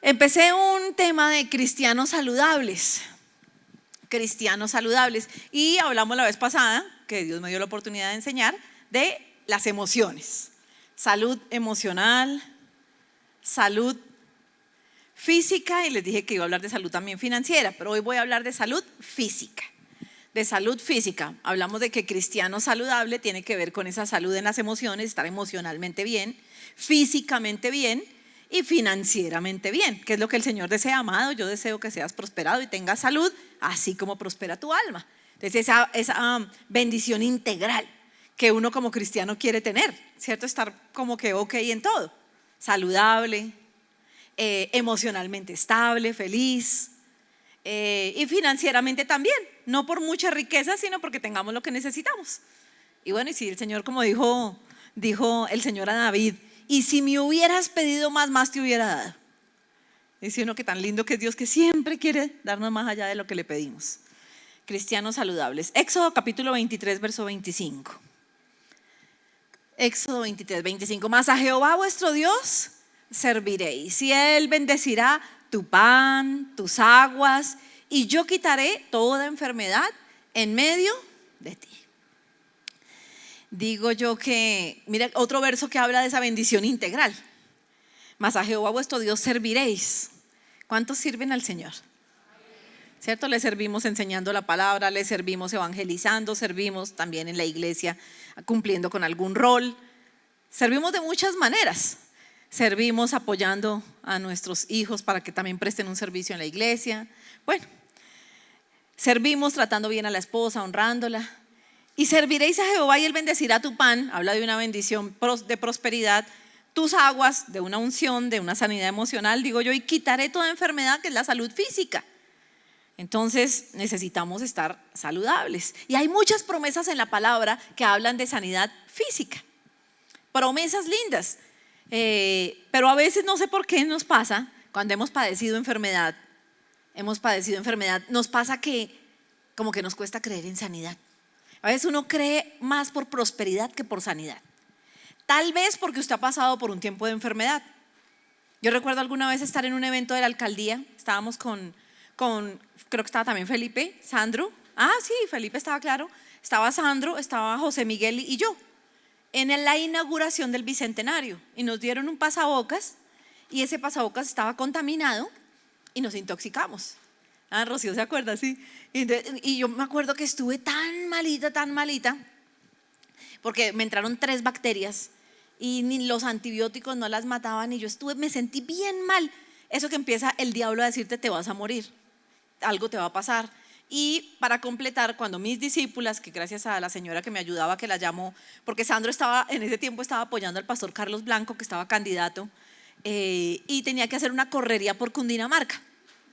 Empecé un tema de cristianos saludables, y hablamos la vez pasada, que Dios me dio la oportunidad de enseñar, de las emociones, salud emocional, salud física, y les dije que iba a hablar de salud también financiera, pero hoy voy a hablar de salud física. De salud física, hablamos de que cristiano saludable tiene que ver con esa salud en las emociones, estar emocionalmente bien, físicamente bien y financieramente bien, que es lo que el Señor desea. Amado, yo deseo que seas prosperado y tengas salud, así como prospera tu alma. Entonces esa bendición integral que uno como cristiano quiere tener, ¿cierto? Estar como que ok en todo, saludable, emocionalmente estable, feliz, y financieramente también, no por mucha riqueza, sino porque tengamos lo que necesitamos. Y bueno, y si el Señor, como dijo el Señor a David, y si me hubieras pedido más te hubiera dado. Dice uno que tan lindo que es Dios, que siempre quiere darnos más allá de lo que le pedimos. Cristianos saludables. Éxodo capítulo 23, verso 25. Éxodo 23, 25. Mas a Jehová vuestro Dios serviréis, y Él bendecirá tu pan, tus aguas, y yo quitaré toda enfermedad en medio de ti. Digo yo que, mira, otro verso que habla de esa bendición integral. Mas a Jehová vuestro Dios serviréis. ¿Cuántos sirven al Señor? ¿Cierto? Le servimos enseñando la palabra, le servimos evangelizando, servimos también en la iglesia cumpliendo con algún rol. Servimos de muchas maneras. Servimos apoyando a nuestros hijos para que también presten un servicio en la iglesia. Bueno, servimos tratando bien a la esposa, honrándola. Y serviréis a Jehová y Él bendecirá tu pan, habla de una bendición de prosperidad, tus aguas, de una unción, de una sanidad emocional, digo yo, y quitaré toda enfermedad, que es la salud física. Entonces necesitamos estar saludables. Y hay muchas promesas en la palabra que hablan de sanidad física. Promesas lindas. Pero a veces no sé por qué nos pasa, cuando hemos padecido enfermedad, nos pasa que como que nos cuesta creer en sanidad. A veces uno cree más por prosperidad que por sanidad. Tal vez porque usted ha pasado por un tiempo de enfermedad. Yo recuerdo alguna vez estar en un evento de la alcaldía, estábamos con creo que estaba también Felipe, Sandro. Sí, Felipe estaba, claro. Estaba Sandro, estaba José Miguel y yo en la inauguración del Bicentenario, y nos dieron un pasabocas, y ese pasabocas estaba contaminado y nos intoxicamos. Rocío se acuerda, sí. Y yo me acuerdo que estuve tan malita, porque me entraron 3 bacterias y ni los antibióticos no las mataban, y me sentí bien mal. Eso que empieza el diablo a decirte: te vas a morir, algo te va a pasar. Y para completar, cuando mis discípulas, que gracias a la señora que me ayudaba, que la llamó, porque Sandro en ese tiempo estaba apoyando al pastor Carlos Blanco, que estaba candidato, y tenía que hacer una correría por Cundinamarca,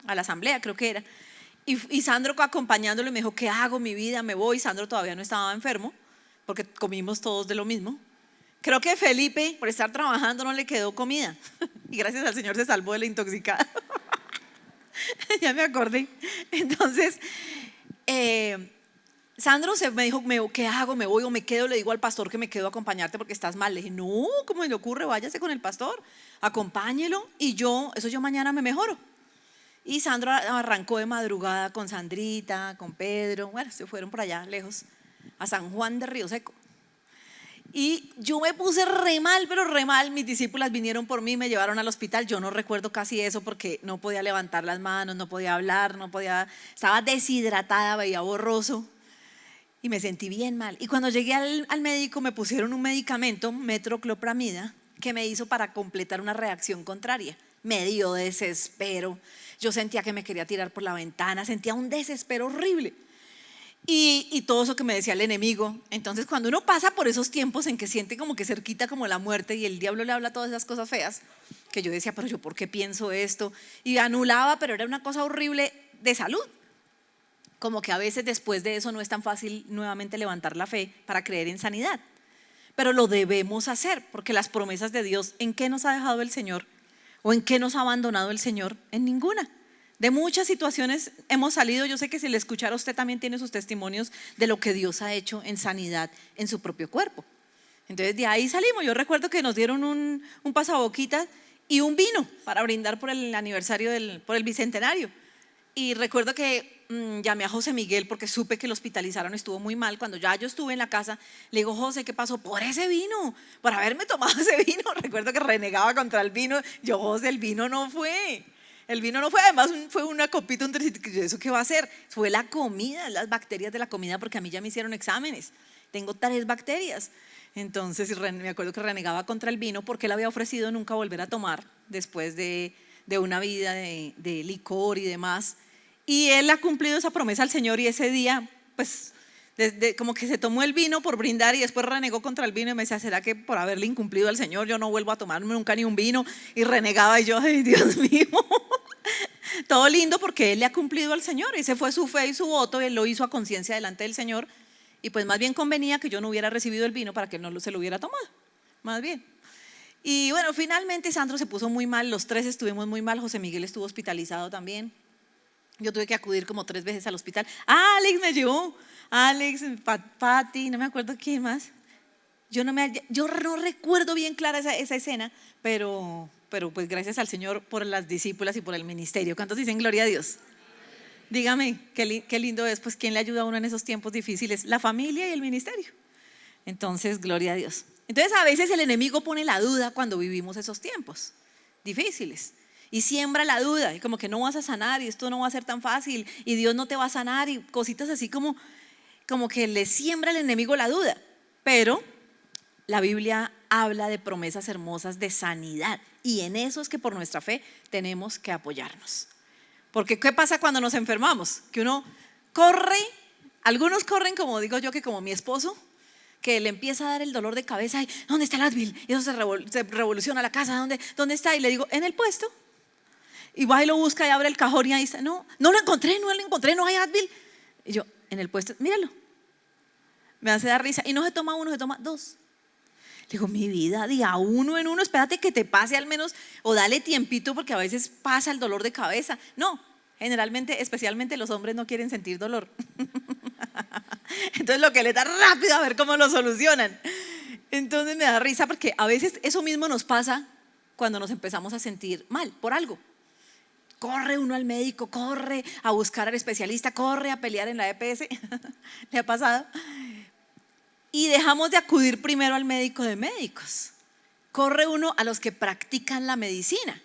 a la asamblea creo que era, y Sandro acompañándolo, me dijo: ¿qué hago, mi vida? Me voy. Sandro todavía no estaba enfermo, porque comimos todos de lo mismo. Creo que Felipe, por estar trabajando, no le quedó comida y gracias al Señor se salvó de la intoxicada. Ya me acordé. Entonces Sandro me dijo: ¿qué hago? ¿Me voy o me quedo? Le digo al pastor que me quedo a acompañarte porque estás mal. Le dije: no, ¿cómo me le ocurre? Váyase con el pastor, acompáñelo, y yo mañana me mejoro. Y Sandro arrancó de madrugada con Sandrita, con Pedro. Bueno, se fueron por allá lejos, a San Juan de Río Seco. Y yo me puse re mal, pero re mal. Mis discípulas vinieron por mí, me llevaron al hospital. Yo no recuerdo casi eso porque no podía levantar las manos, no podía hablar, estaba deshidratada, veía borroso y me sentí bien mal. Y cuando llegué al médico, me pusieron un medicamento, metoclopramida, que me hizo para completar una reacción contraria. Me dio desespero. Yo sentía que me quería tirar por la ventana, sentía un desespero horrible. Y todo eso que me decía el enemigo. Entonces, cuando uno pasa por esos tiempos en que siente como que cerquita como la muerte, y el diablo le habla todas esas cosas feas, que yo decía: pero yo ¿por qué pienso esto? Y anulaba, pero era una cosa horrible de salud. Como que a veces después de eso no es tan fácil nuevamente levantar la fe para creer en sanidad. Pero lo debemos hacer, porque las promesas de Dios, ¿en qué nos ha dejado el Señor? ¿O en qué nos ha abandonado el Señor? En ninguna. De muchas situaciones hemos salido. Yo sé que si le escuchara, usted también tiene sus testimonios de lo que Dios ha hecho en sanidad en su propio cuerpo. Entonces de ahí salimos. Yo recuerdo que nos dieron un pasaboquitas y un vino para brindar por el aniversario, por el bicentenario. Y recuerdo que llamé a José Miguel porque supe que lo hospitalizaron, estuvo muy mal. Cuando ya yo estuve en la casa, le digo: José, ¿qué pasó? Por ese vino, por haberme tomado ese vino. Recuerdo que renegaba contra el vino. Yo: José, el vino no fue. El vino no fue, además fue una copita, un tricito. ¿Eso qué va a ser? Fue la comida, las bacterias de la comida, porque a mí ya me hicieron exámenes. Tengo 3 bacterias. Entonces me acuerdo que renegaba contra el vino porque él había ofrecido nunca volver a tomar después de una vida de licor y demás. Y él ha cumplido esa promesa al Señor, y ese día pues como que se tomó el vino por brindar y después renegó contra el vino y me decía: ¿será que por haberle incumplido al Señor yo no vuelvo a tomarme nunca ni un vino? Y renegaba, y yo: ay, Dios mío. Todo lindo porque él le ha cumplido al Señor, ese fue su fe y su voto, y él lo hizo a conciencia delante del Señor. Y pues más bien convenía que yo no hubiera recibido el vino para que él no se lo hubiera tomado, más bien. Y bueno, finalmente Sandro se puso muy mal, los 3 estuvimos muy mal. José Miguel estuvo hospitalizado también. Yo tuve que acudir como 3 veces al hospital. Alex me llevó, Alex, Patti, no me acuerdo quién más. Yo no recuerdo bien clara esa escena, pero pues gracias al Señor por las discípulas y por el ministerio. ¿Cuántos dicen gloria a Dios? Dígame, qué lindo es, pues, ¿quién le ayuda a uno en esos tiempos difíciles? La familia y el ministerio. Entonces, gloria a Dios. Entonces, a veces el enemigo pone la duda cuando vivimos esos tiempos difíciles, y siembra la duda, y como que no vas a sanar, y esto no va a ser tan fácil, y Dios no te va a sanar, y cositas así como que le siembra el enemigo la duda. Pero la Biblia habla de promesas hermosas de sanidad, y en eso es que por nuestra fe tenemos que apoyarnos. Porque ¿qué pasa cuando nos enfermamos? Que uno corre, algunos corren, como digo yo, que como mi esposo, que le empieza a dar el dolor de cabeza, y ¿dónde está el Advil? Y eso se revoluciona la casa. ¿Dónde está? Y le digo: en el puesto. Y va y lo busca y abre el cajón y ahí está: no lo encontré, no hay Advil. Y yo: en el puesto, míralo. Me hace dar risa, y no se toma 1, se toma 2. Le digo: mi vida, día 1 en 1, espérate que te pase al menos, o dale tiempito, porque a veces pasa el dolor de cabeza. No, generalmente, especialmente los hombres, no quieren sentir dolor. Entonces lo que les da rápido a ver cómo lo solucionan. Entonces me da risa porque a veces eso mismo nos pasa cuando nos empezamos a sentir mal por algo. Corre uno al médico, corre a buscar al especialista, corre a pelear en la EPS. ¿Le ha pasado? Y dejamos de acudir primero al médico de médicos. Corre uno a los que practican la medicina,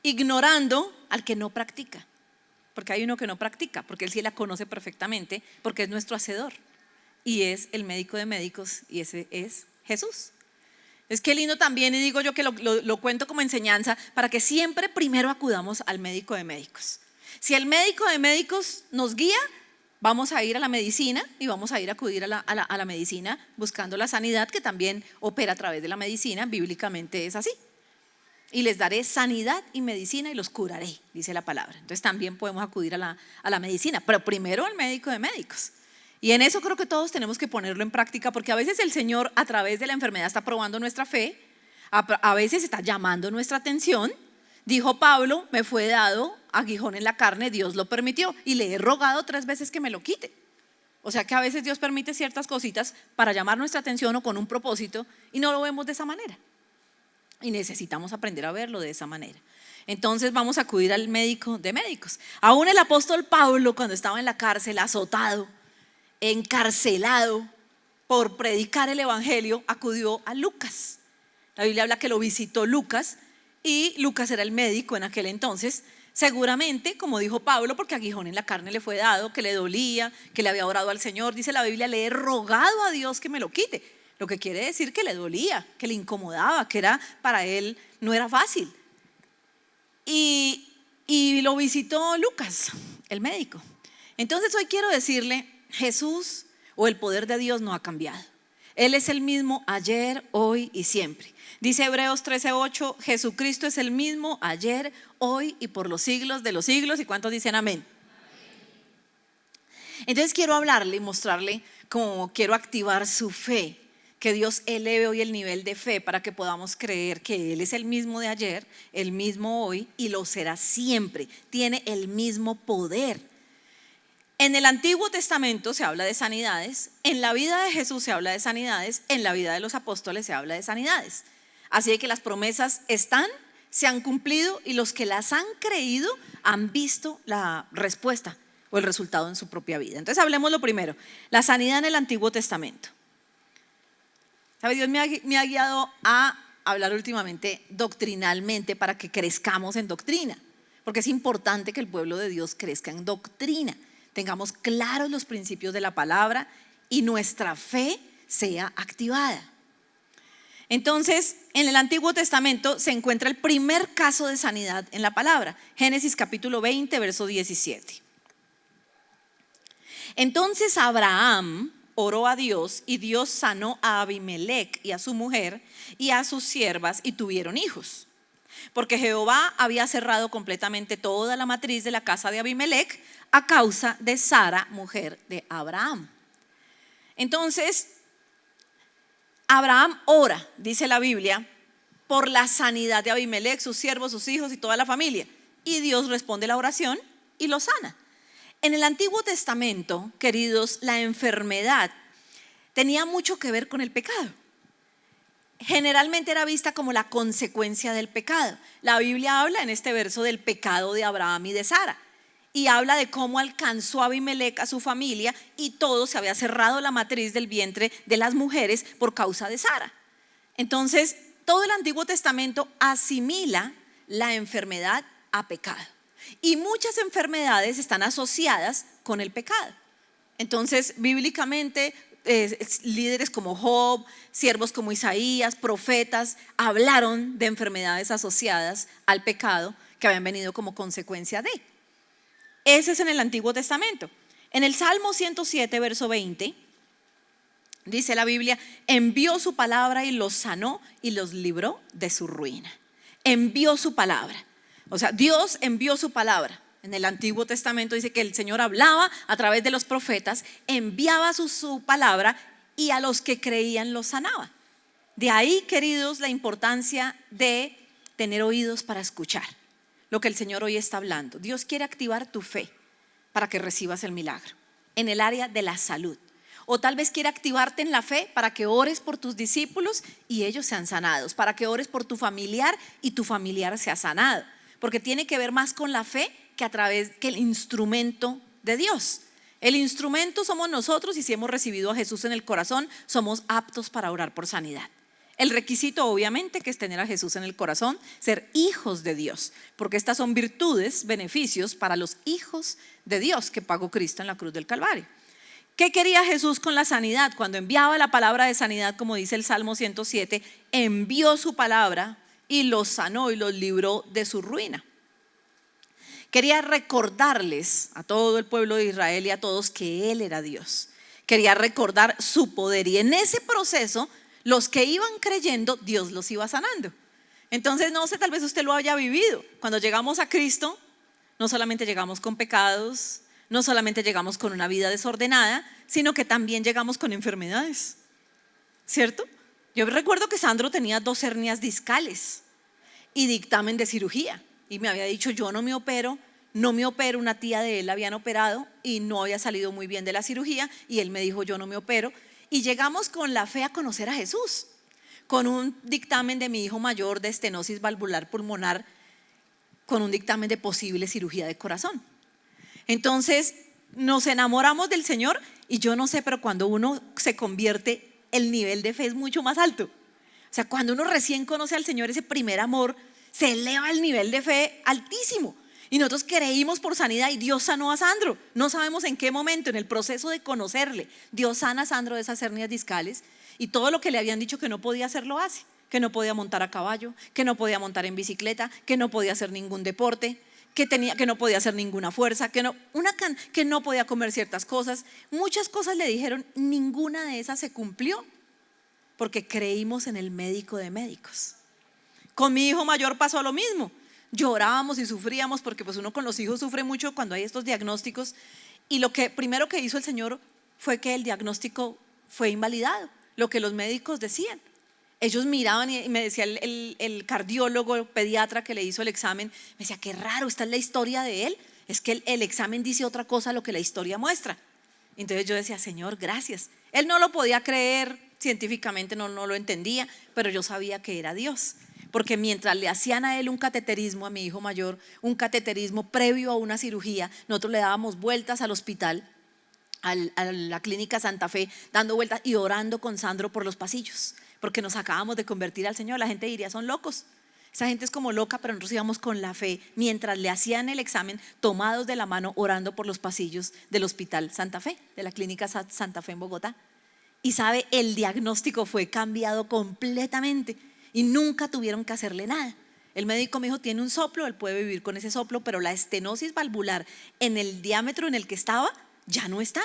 ignorando al que no practica. Porque hay uno que no practica, porque él sí la conoce perfectamente, porque es nuestro hacedor, y es el médico de médicos, y ese es Jesús. Es que lindo también, y digo yo que lo cuento como enseñanza, para que siempre primero acudamos al médico de médicos. Si el médico de médicos nos guía, vamos a ir a la medicina, y vamos a ir a acudir a la medicina buscando la sanidad, que también opera a través de la medicina. Bíblicamente es así: y les daré sanidad y medicina y los curaré, dice la palabra. Entonces también podemos acudir a la medicina, pero primero al médico de médicos. Y en eso creo que todos tenemos que ponerlo en práctica, porque a veces el Señor a través de la enfermedad está probando nuestra fe, a veces está llamando nuestra atención. Dijo Pablo: me fue dado aguijón en la carne, Dios lo permitió, y le he rogado 3 veces que me lo quite. O sea que a veces Dios permite ciertas cositas para llamar nuestra atención o con un propósito, y no lo vemos de esa manera. Y necesitamos aprender a verlo de esa manera. Entonces vamos a acudir al médico de médicos. Aún el apóstol Pablo, cuando estaba en la cárcel, azotado, encarcelado por predicar el evangelio, acudió a Lucas. La Biblia habla que lo visitó Lucas, y Lucas era el médico en aquel entonces. Seguramente, como dijo Pablo, porque aguijón en la carne le fue dado, que le dolía, que le había orado al Señor. Dice la Biblia: le he rogado a Dios que me lo quite. Lo que quiere decir que le dolía, que le incomodaba, que era para él no era fácil. Y lo visitó Lucas, el médico. Entonces hoy quiero decirle: Jesús, o el poder de Dios, no ha cambiado. Él es el mismo ayer, hoy y siempre. Dice Hebreos 13:8: Jesucristo es el mismo ayer, hoy y por los siglos de los siglos. ¿Y cuántos dicen amén? Entonces quiero hablarle y mostrarle cómo quiero activar su fe, que Dios eleve hoy el nivel de fe para que podamos creer que Él es el mismo de ayer, el mismo hoy, y lo será siempre. Tiene el mismo poder. En el Antiguo Testamento se habla de sanidades, en la vida de Jesús se habla de sanidades, en la vida de los apóstoles se habla de sanidades. Así que las promesas están, se han cumplido y los que las han creído han visto la respuesta o el resultado en su propia vida. Entonces hablemos lo primero, la sanidad en el Antiguo Testamento. ¿Sabe? Dios me ha guiado a hablar últimamente doctrinalmente para que crezcamos en doctrina, porque es importante que el pueblo de Dios crezca en doctrina, tengamos claros los principios de la palabra y nuestra fe sea activada. Entonces, en el Antiguo Testamento se encuentra el primer caso de sanidad en la palabra, Génesis capítulo 20, verso 17. Entonces Abraham oró a Dios y Dios sanó a Abimelec y a su mujer y a sus siervas y tuvieron hijos. Porque Jehová había cerrado completamente toda la matriz de la casa de Abimelec a causa de Sara, mujer de Abraham. Entonces, Abraham ora, dice la Biblia, por la sanidad de Abimelec, sus siervos, sus hijos y toda la familia. Y Dios responde la oración y lo sana. En el Antiguo Testamento, queridos, la enfermedad tenía mucho que ver con el pecado. Generalmente era vista como la consecuencia del pecado. La Biblia habla en este verso del pecado de Abraham y de Sara. Y habla de cómo alcanzó Abimelec a su familia y todo se había cerrado la matriz del vientre de las mujeres por causa de Sara. Entonces, todo el Antiguo Testamento asimila la enfermedad a pecado. Y muchas enfermedades están asociadas con el pecado. Entonces, bíblicamente, líderes como Job, siervos como Isaías, profetas, hablaron de enfermedades asociadas al pecado que habían venido como consecuencia de. Ese es en el Antiguo Testamento. En el Salmo 107, verso 20, dice la Biblia, envió su palabra y los sanó y los libró de su ruina. Envió su palabra. O sea, Dios envió su palabra. En el Antiguo Testamento dice que el Señor hablaba a través de los profetas, enviaba su palabra y a los que creían los sanaba. De ahí, queridos, la importancia de tener oídos para escuchar lo que el Señor hoy está hablando. Dios quiere activar tu fe para que recibas el milagro en el área de la salud. O tal vez quiere activarte en la fe para que ores por tus discípulos y ellos sean sanados, para que ores por tu familiar y tu familiar sea sanado, porque tiene que ver más con la fe que el instrumento de Dios. El instrumento somos nosotros y si hemos recibido a Jesús en el corazón, somos aptos para orar por sanidad. El requisito obviamente que es tener a Jesús en el corazón, ser hijos de Dios, porque estas son virtudes, beneficios para los hijos de Dios que pagó Cristo en la cruz del Calvario. ¿Qué quería Jesús con la sanidad? Cuando enviaba la palabra de sanidad, como dice el Salmo 107, envió su palabra y los sanó y los libró de su ruina. Quería recordarles a todo el pueblo de Israel y a todos que Él era Dios. Quería recordar su poder y en ese proceso los que iban creyendo, Dios los iba sanando. Entonces, no sé, tal vez usted lo haya vivido. Cuando llegamos a Cristo, no solamente llegamos con pecados, no solamente llegamos con una vida desordenada, sino que también llegamos con enfermedades, ¿cierto? Yo recuerdo que Sandro tenía 2 hernias discales y dictamen de cirugía. Y me había dicho, yo no me opero, una tía de él la habían operado y no había salido muy bien de la cirugía y él me dijo, yo no me opero. Y llegamos con la fe a conocer a Jesús, con un dictamen de mi hijo mayor de estenosis valvular pulmonar, con un dictamen de posible cirugía de corazón. Entonces nos enamoramos del Señor y yo no sé, pero cuando uno se convierte, el nivel de fe es mucho más alto. O sea, cuando uno recién conoce al Señor, ese primer amor, se eleva el nivel de fe altísimo. Y nosotros creímos por sanidad y Dios sanó a Sandro. No sabemos en qué momento, en el proceso de conocerle, Dios sana a Sandro de esas hernias discales y todo lo que le habían dicho que no podía hacer lo hace. Que no podía montar a caballo, que no podía montar en bicicleta, que no podía hacer ningún deporte, que no podía hacer ninguna fuerza, que no podía comer ciertas cosas. Muchas cosas le dijeron, ninguna de esas se cumplió porque creímos en el médico de médicos. Con mi hijo mayor pasó lo mismo. Llorábamos y sufríamos porque pues uno con los hijos sufre mucho cuando hay estos diagnósticos. Y lo que primero que hizo el Señor fue que el diagnóstico fue invalidado, lo que los médicos decían. Ellos miraban y me decía el cardiólogo, el pediatra que le hizo el examen, me decía, qué raro, esta es la historia de él. Es que el examen dice otra cosa a lo que la historia muestra. Entonces yo decía, Señor, gracias. Él no lo podía creer científicamente no lo entendía, pero yo sabía que era Dios. Porque mientras le hacían a él un cateterismo, a mi hijo mayor, un cateterismo previo a una cirugía, nosotros le dábamos vueltas al hospital, a la clínica Santa Fe, dando vueltas y orando con Sandro por los pasillos, porque nos acabamos de convertir al Señor. La gente diría, son locos. Esa gente es como loca, pero nosotros íbamos con la fe, mientras le hacían el examen, tomados de la mano, orando por los pasillos del hospital Santa Fe, de la clínica Santa Fe en Bogotá. Y sabe, el diagnóstico fue cambiado completamente y nunca tuvieron que hacerle nada. El médico me dijo, tiene un soplo, él puede vivir con ese soplo, pero la estenosis valvular en el diámetro en el que estaba ya no está.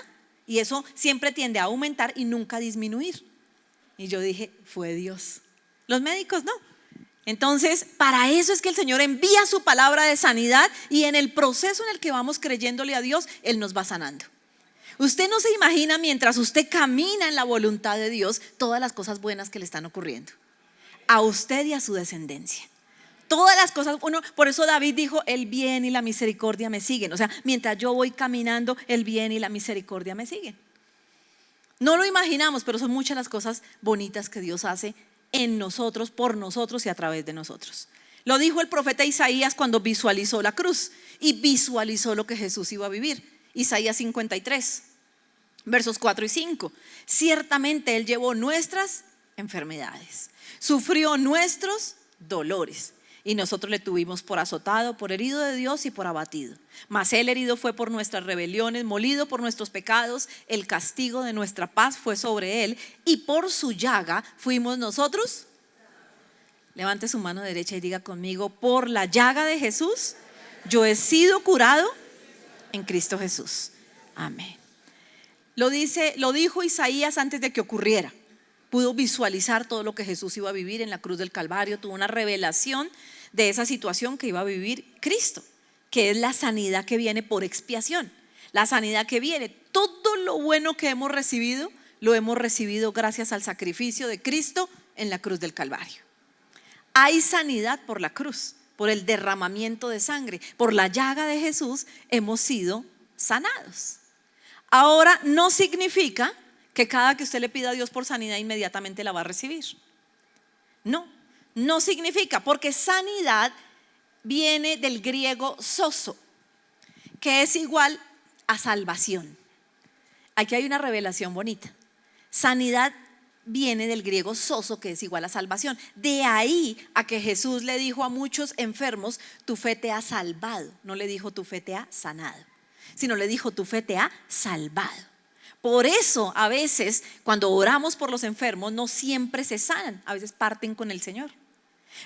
Y eso siempre tiende a aumentar y nunca a disminuir. Y yo dije, fue Dios. Los médicos no. Entonces, para eso es que el Señor envía su palabra de sanidad, y en el proceso en el que vamos creyéndole a Dios, Él nos va sanando. Usted no se imagina, mientras usted camina en la voluntad de Dios, todas las cosas buenas que le están ocurriendo a usted y a su descendencia. Todas las cosas, por eso David dijo, el bien y la misericordia me siguen. O sea, mientras yo voy caminando, el bien y la misericordia me siguen. No lo imaginamos, pero son muchas las cosas bonitas que Dios hace en nosotros, por nosotros y a través de nosotros. Lo dijo el profeta Isaías cuando visualizó la cruz y visualizó lo que Jesús iba a vivir. Isaías 53, versos 4 y 5. Ciertamente Él llevó nuestras enfermedades, sufrió nuestros dolores, y nosotros le tuvimos por azotado, por herido de Dios y por abatido. Mas Él herido fue por nuestras rebeliones, molido por nuestros pecados. El castigo de nuestra paz fue sobre Él, y por su llaga fuimos nosotros. Levante su mano derecha y diga conmigo, por la llaga de Jesús yo he sido curado en Cristo Jesús. Amén. Lo dijo Isaías antes de que ocurriera. Pudo visualizar todo lo que Jesús iba a vivir en la cruz del Calvario. Tuvo una revelación de esa situación que iba a vivir Cristo, que es la sanidad que viene por expiación. La sanidad que viene, todo lo bueno que hemos recibido, lo hemos recibido gracias al sacrificio de Cristo en la cruz del Calvario. Hay sanidad por la cruz, por el derramamiento de sangre, por la llaga de Jesús hemos sido sanados. Ahora, no significa que cada que usted le pida a Dios por sanidad inmediatamente la va a recibir. No significa, porque sanidad viene del griego sozo, que es igual a salvación. Aquí hay una revelación bonita. Sanidad viene del griego sozo, que es igual a salvación. De ahí a que Jesús le dijo a muchos enfermos, tu fe te ha salvado. No le dijo tu fe te ha sanado, sino le dijo tu fe te ha salvado. Por eso a veces cuando oramos por los enfermos no siempre se sanan, a veces parten con el Señor.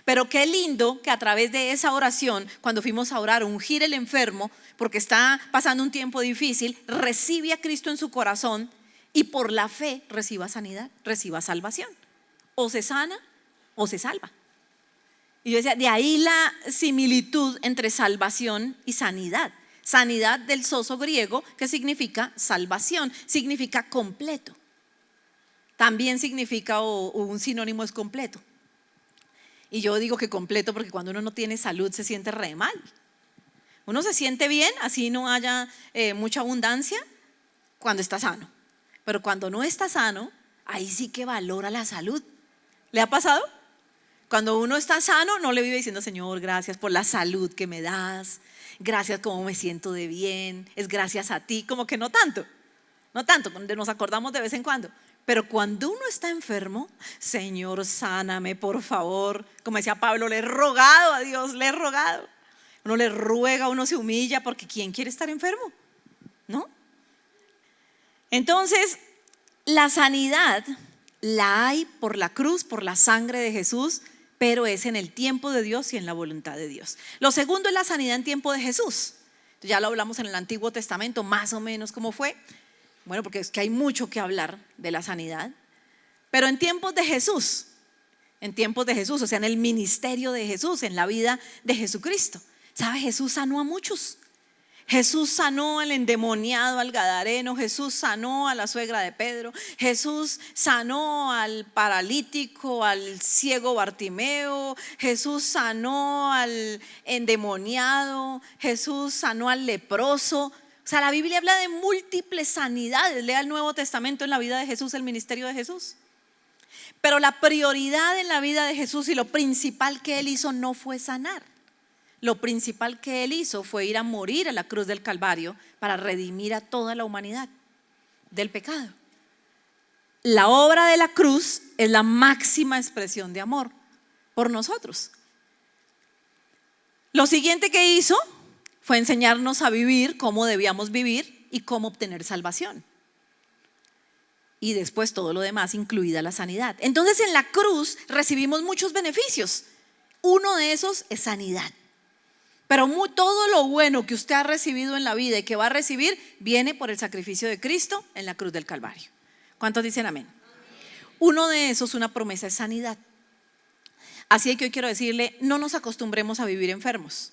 Pero qué lindo que a través de esa oración, cuando fuimos a orar, ungir el enfermo porque está pasando un tiempo difícil, recibe a Cristo en su corazón y por la fe reciba sanidad, reciba salvación. O se sana o se salva. Y yo decía, de ahí la similitud entre salvación y sanidad. Sanidad del sozo griego, que significa salvación, significa completo. También significa, o un sinónimo es completo. Y yo digo que completo porque cuando uno no tiene salud se siente re mal. Uno se siente bien, así no haya mucha abundancia, cuando está sano. Pero cuando no está sano, ahí sí que valora la salud. ¿Le ha pasado? Cuando uno está sano, no le vive diciendo, Señor, gracias por la salud que me das. Gracias como me siento de bien, es gracias a ti, como que no tanto, nos acordamos de vez en cuando. Pero cuando uno está enfermo, Señor, sáname por favor. Como decía Pablo, le he rogado a Dios, le he rogado. Uno le ruega, uno se humilla, porque ¿quién quiere estar enfermo? ¿No? Entonces, la sanidad la hay por la cruz, por la sangre de Jesús, pero es en el tiempo de Dios y en la voluntad de Dios. Lo segundo es la sanidad en tiempo de Jesús. Ya lo hablamos en el Antiguo Testamento, más o menos cómo fue. Bueno, porque es que hay mucho que hablar de la sanidad. Pero en tiempos de Jesús, o sea, en el ministerio de Jesús, en la vida de Jesucristo. ¿Sabe? Jesús sanó a muchos. Jesús sanó al endemoniado, al gadareno. Jesús sanó a la suegra de Pedro. Jesús sanó al paralítico, al ciego Bartimeo. Jesús sanó al endemoniado. Jesús sanó al leproso. O sea, la Biblia habla de múltiples sanidades. Lea el Nuevo Testamento en la vida de Jesús, el ministerio de Jesús. Pero la prioridad en la vida de Jesús y lo principal que Él hizo no fue sanar. Lo principal que Él hizo fue ir a morir a la cruz del Calvario para redimir a toda la humanidad del pecado. La obra de la cruz es la máxima expresión de amor por nosotros. Lo siguiente que hizo fue enseñarnos a vivir cómo debíamos vivir y cómo obtener salvación. Y después todo lo demás, incluida la sanidad. Entonces en la cruz recibimos muchos beneficios. Uno de esos es sanidad. Pero todo lo bueno que usted ha recibido en la vida y que va a recibir viene por el sacrificio de Cristo en la cruz del Calvario. ¿Cuántos dicen amén? Uno de esos, una promesa, es sanidad. Así que hoy quiero decirle, no nos acostumbremos a vivir enfermos.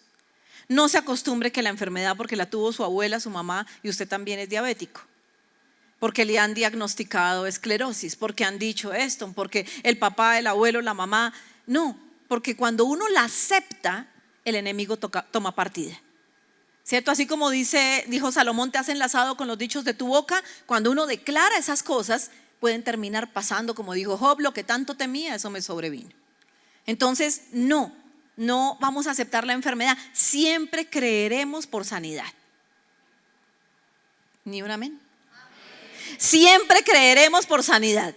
No se acostumbre que la enfermedad, porque la tuvo su abuela, su mamá, y usted también es diabético, porque le han diagnosticado esclerosis, porque han dicho esto, porque el papá, el abuelo, la mamá. No, porque cuando uno la acepta, el enemigo toma partida, ¿cierto? Así como dijo Salomón, te has enlazado con los dichos de tu boca. Cuando uno declara esas cosas, pueden terminar pasando, como dijo Job, lo que tanto temía, eso me sobrevino. Entonces, no vamos a aceptar la enfermedad. Siempre creeremos por sanidad. ¿Ni un amén? Siempre creeremos por sanidad.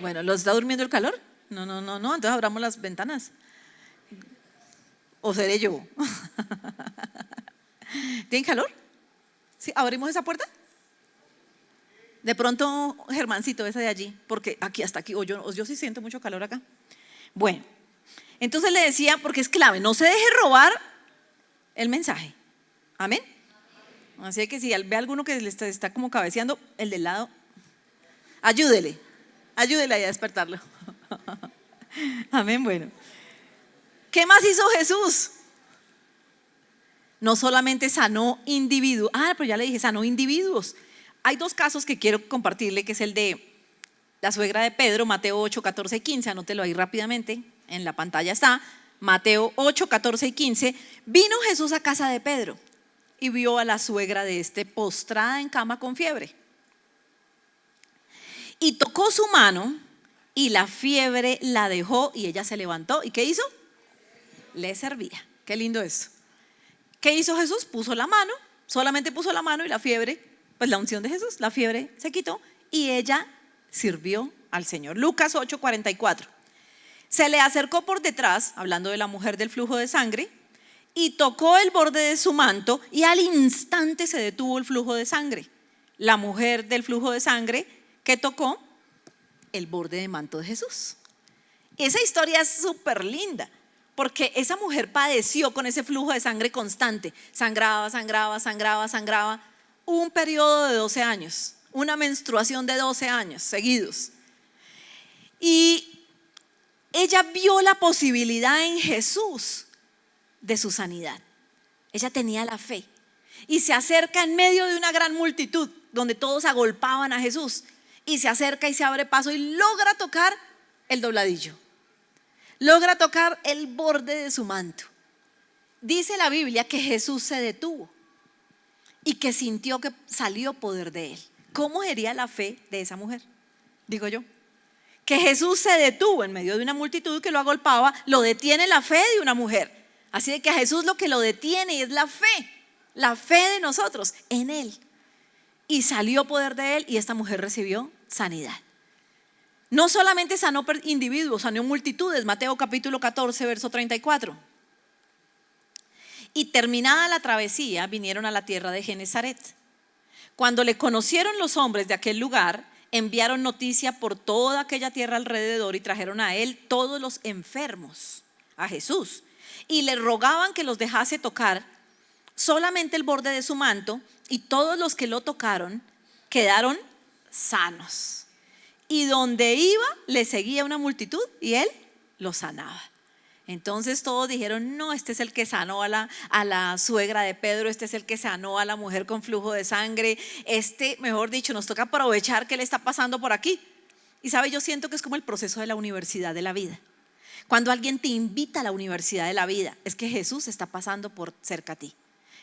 Bueno, ¿los está durmiendo el calor? No, entonces abramos las ventanas. ¿O seré yo? ¿Tienen calor? ¿Sí? ¿Abrimos esa puerta? De pronto, Germancito, esa de allí, porque aquí hasta aquí, yo sí siento mucho calor acá. Bueno, entonces le decía, porque es clave, no se deje robar el mensaje. Amén. Así que si ve a alguno que le está como cabeceando, el del lado, ayúdele ahí a despertarlo. Amén. Bueno, ¿qué más hizo Jesús? No solamente sanó individuos, pero ya le dije, sanó individuos. Hay dos casos que quiero compartirle, que es el de la suegra de Pedro, Mateo 8, 14 y 15, anótelo ahí rápidamente, en la pantalla está, Mateo 8, 14 y 15. Vino Jesús a casa de Pedro y vio a la suegra de este postrada en cama con fiebre. Y tocó su mano y la fiebre la dejó y ella se levantó. ¿Y qué hizo? Le servía. Qué lindo eso. ¿Qué hizo Jesús? Puso la mano, solamente puso la mano y la fiebre, pues la unción de Jesús, la fiebre se quitó y ella sirvió al Señor. Lucas 8, 44. Se le acercó por detrás, hablando de la mujer del flujo de sangre, y tocó el borde de su manto y al instante se detuvo el flujo de sangre. La mujer del flujo de sangre que tocó el borde de manto de Jesús. Esa historia es súper linda, porque esa mujer padeció con ese flujo de sangre constante. Sangraba. Un periodo de 12 años, una menstruación de 12 años seguidos. Y ella vio la posibilidad en Jesús de su sanidad. Ella tenía la fe y se acerca en medio de una gran multitud donde todos agolpaban a Jesús, y se acerca y se abre paso y logra tocar el dobladillo, logra tocar el borde de su manto. Dice la Biblia que Jesús se detuvo y que sintió que salió poder de él. ¿Cómo sería la fe de esa mujer? Digo yo, que Jesús se detuvo en medio de una multitud que lo agolpaba, lo detiene la fe de una mujer. Así de que a Jesús lo que lo detiene es la fe de nosotros en él. Y salió poder de él y esta mujer recibió sanidad. No solamente sanó individuos, sanó multitudes. Mateo capítulo 14, verso 34. Y terminada la travesía, vinieron a la tierra de Genezaret. Cuando le conocieron los hombres de aquel lugar, enviaron noticia por toda aquella tierra alrededor y trajeron a él todos los enfermos, a Jesús, y le rogaban que los dejase tocar solamente el borde de su manto, y todos los que lo tocaron quedaron sanos. Y donde iba le seguía una multitud y él los sanaba. Entonces todos dijeron, no, este es el que sanó a la suegra de Pedro, este es el que sanó a la mujer con flujo de sangre, mejor dicho, nos toca aprovechar que le está pasando por aquí. Y sabe, yo siento que es como el proceso de la universidad de la vida. Cuando alguien te invita a la universidad de la vida, es que Jesús está pasando por cerca a ti.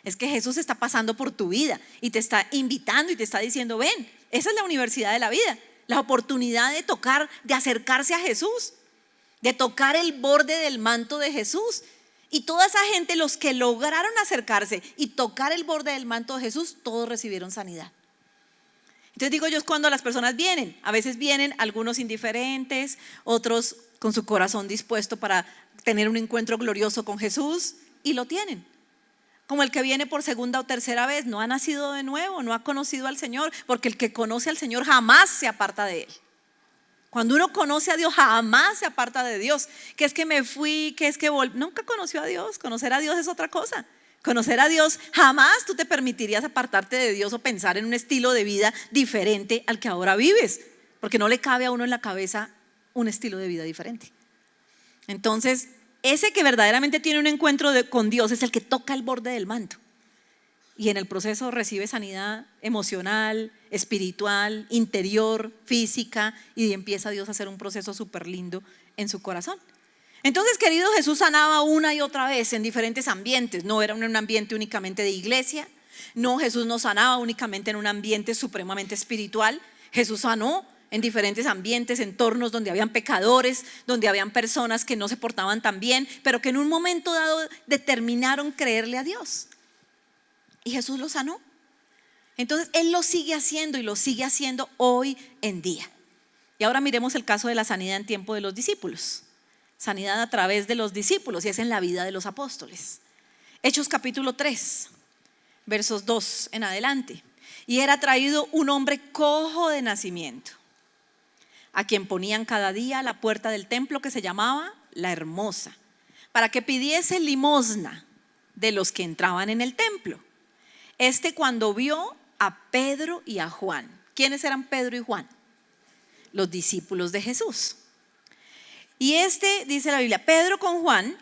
Es que Jesús está pasando por tu vida y te está invitando y te está diciendo, ven, esa es la universidad de la vida. la oportunidad de tocar, de acercarse a Jesús, de tocar el borde del manto de Jesús. Y toda esa gente, los que lograron acercarse y tocar el borde del manto de Jesús, todos recibieron sanidad. Entonces digo yo, es cuando las personas vienen, a veces vienen algunos indiferentes, otros con su corazón dispuesto para tener un encuentro glorioso con Jesús, y lo tienen. Como el que viene por segunda o tercera vez, no ha nacido de nuevo, no ha conocido al Señor, porque el que conoce al Señor jamás se aparta de Él. Cuando uno conoce a Dios, jamás se aparta de Dios. Que es que me fui, que es que nunca conoció a Dios. Conocer a Dios es otra cosa. Conocer a Dios, jamás tú te permitirías apartarte de Dios o pensar en un estilo de vida diferente al que ahora vives, porque no le cabe a uno en la cabeza un estilo de vida diferente. Entonces, ese que verdaderamente tiene un encuentro con Dios es el que toca el borde del manto y en el proceso recibe sanidad emocional, espiritual, interior, física, y empieza Dios a hacer un proceso súper lindo en su corazón. Entonces, querido, Jesús sanaba una y otra vez en diferentes ambientes. No era un ambiente únicamente de iglesia. No, Jesús no sanaba únicamente en un ambiente supremamente espiritual. Jesús sanó en diferentes ambientes, entornos donde habían pecadores, donde habían personas que no se portaban tan bien, pero que en un momento dado determinaron creerle a Dios. Y Jesús los sanó. Entonces, Él lo sigue haciendo y lo sigue haciendo hoy en día. Y ahora miremos el caso de la sanidad en tiempo de los discípulos. Sanidad a través de los discípulos, y es en la vida de los apóstoles. Hechos capítulo 3, versos 2 en adelante. Y era traído un hombre cojo de nacimiento, a quien ponían cada día a la puerta del templo que se llamaba La Hermosa, para que pidiese limosna de los que entraban en el templo. Cuando vio a Pedro y a Juan. ¿Quiénes eran Pedro y Juan? Los discípulos de Jesús. Y dice la Biblia, Pedro con Juan,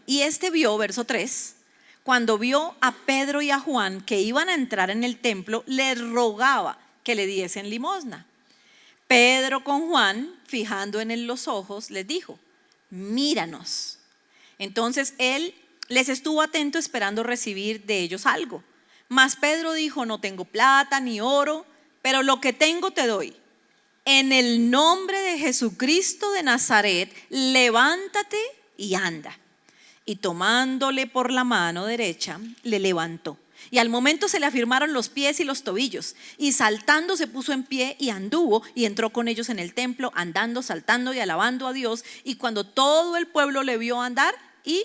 y vio, verso 3, cuando vio a Pedro y a Juan que iban a entrar en el templo, le rogaba que le diesen limosna. Pedro con Juan, fijando en él los ojos, les dijo, míranos. Entonces él les estuvo atento esperando recibir de ellos algo. Mas Pedro dijo, no tengo plata ni oro, pero lo que tengo te doy. En el nombre de Jesucristo de Nazaret, levántate y anda. Y tomándole por la mano derecha, le levantó. Y al momento se le afirmaron los pies y los tobillos. Y saltando se puso en pie y anduvo y entró con ellos en el templo, andando, saltando y alabando a Dios. Y cuando todo el pueblo le vio andar y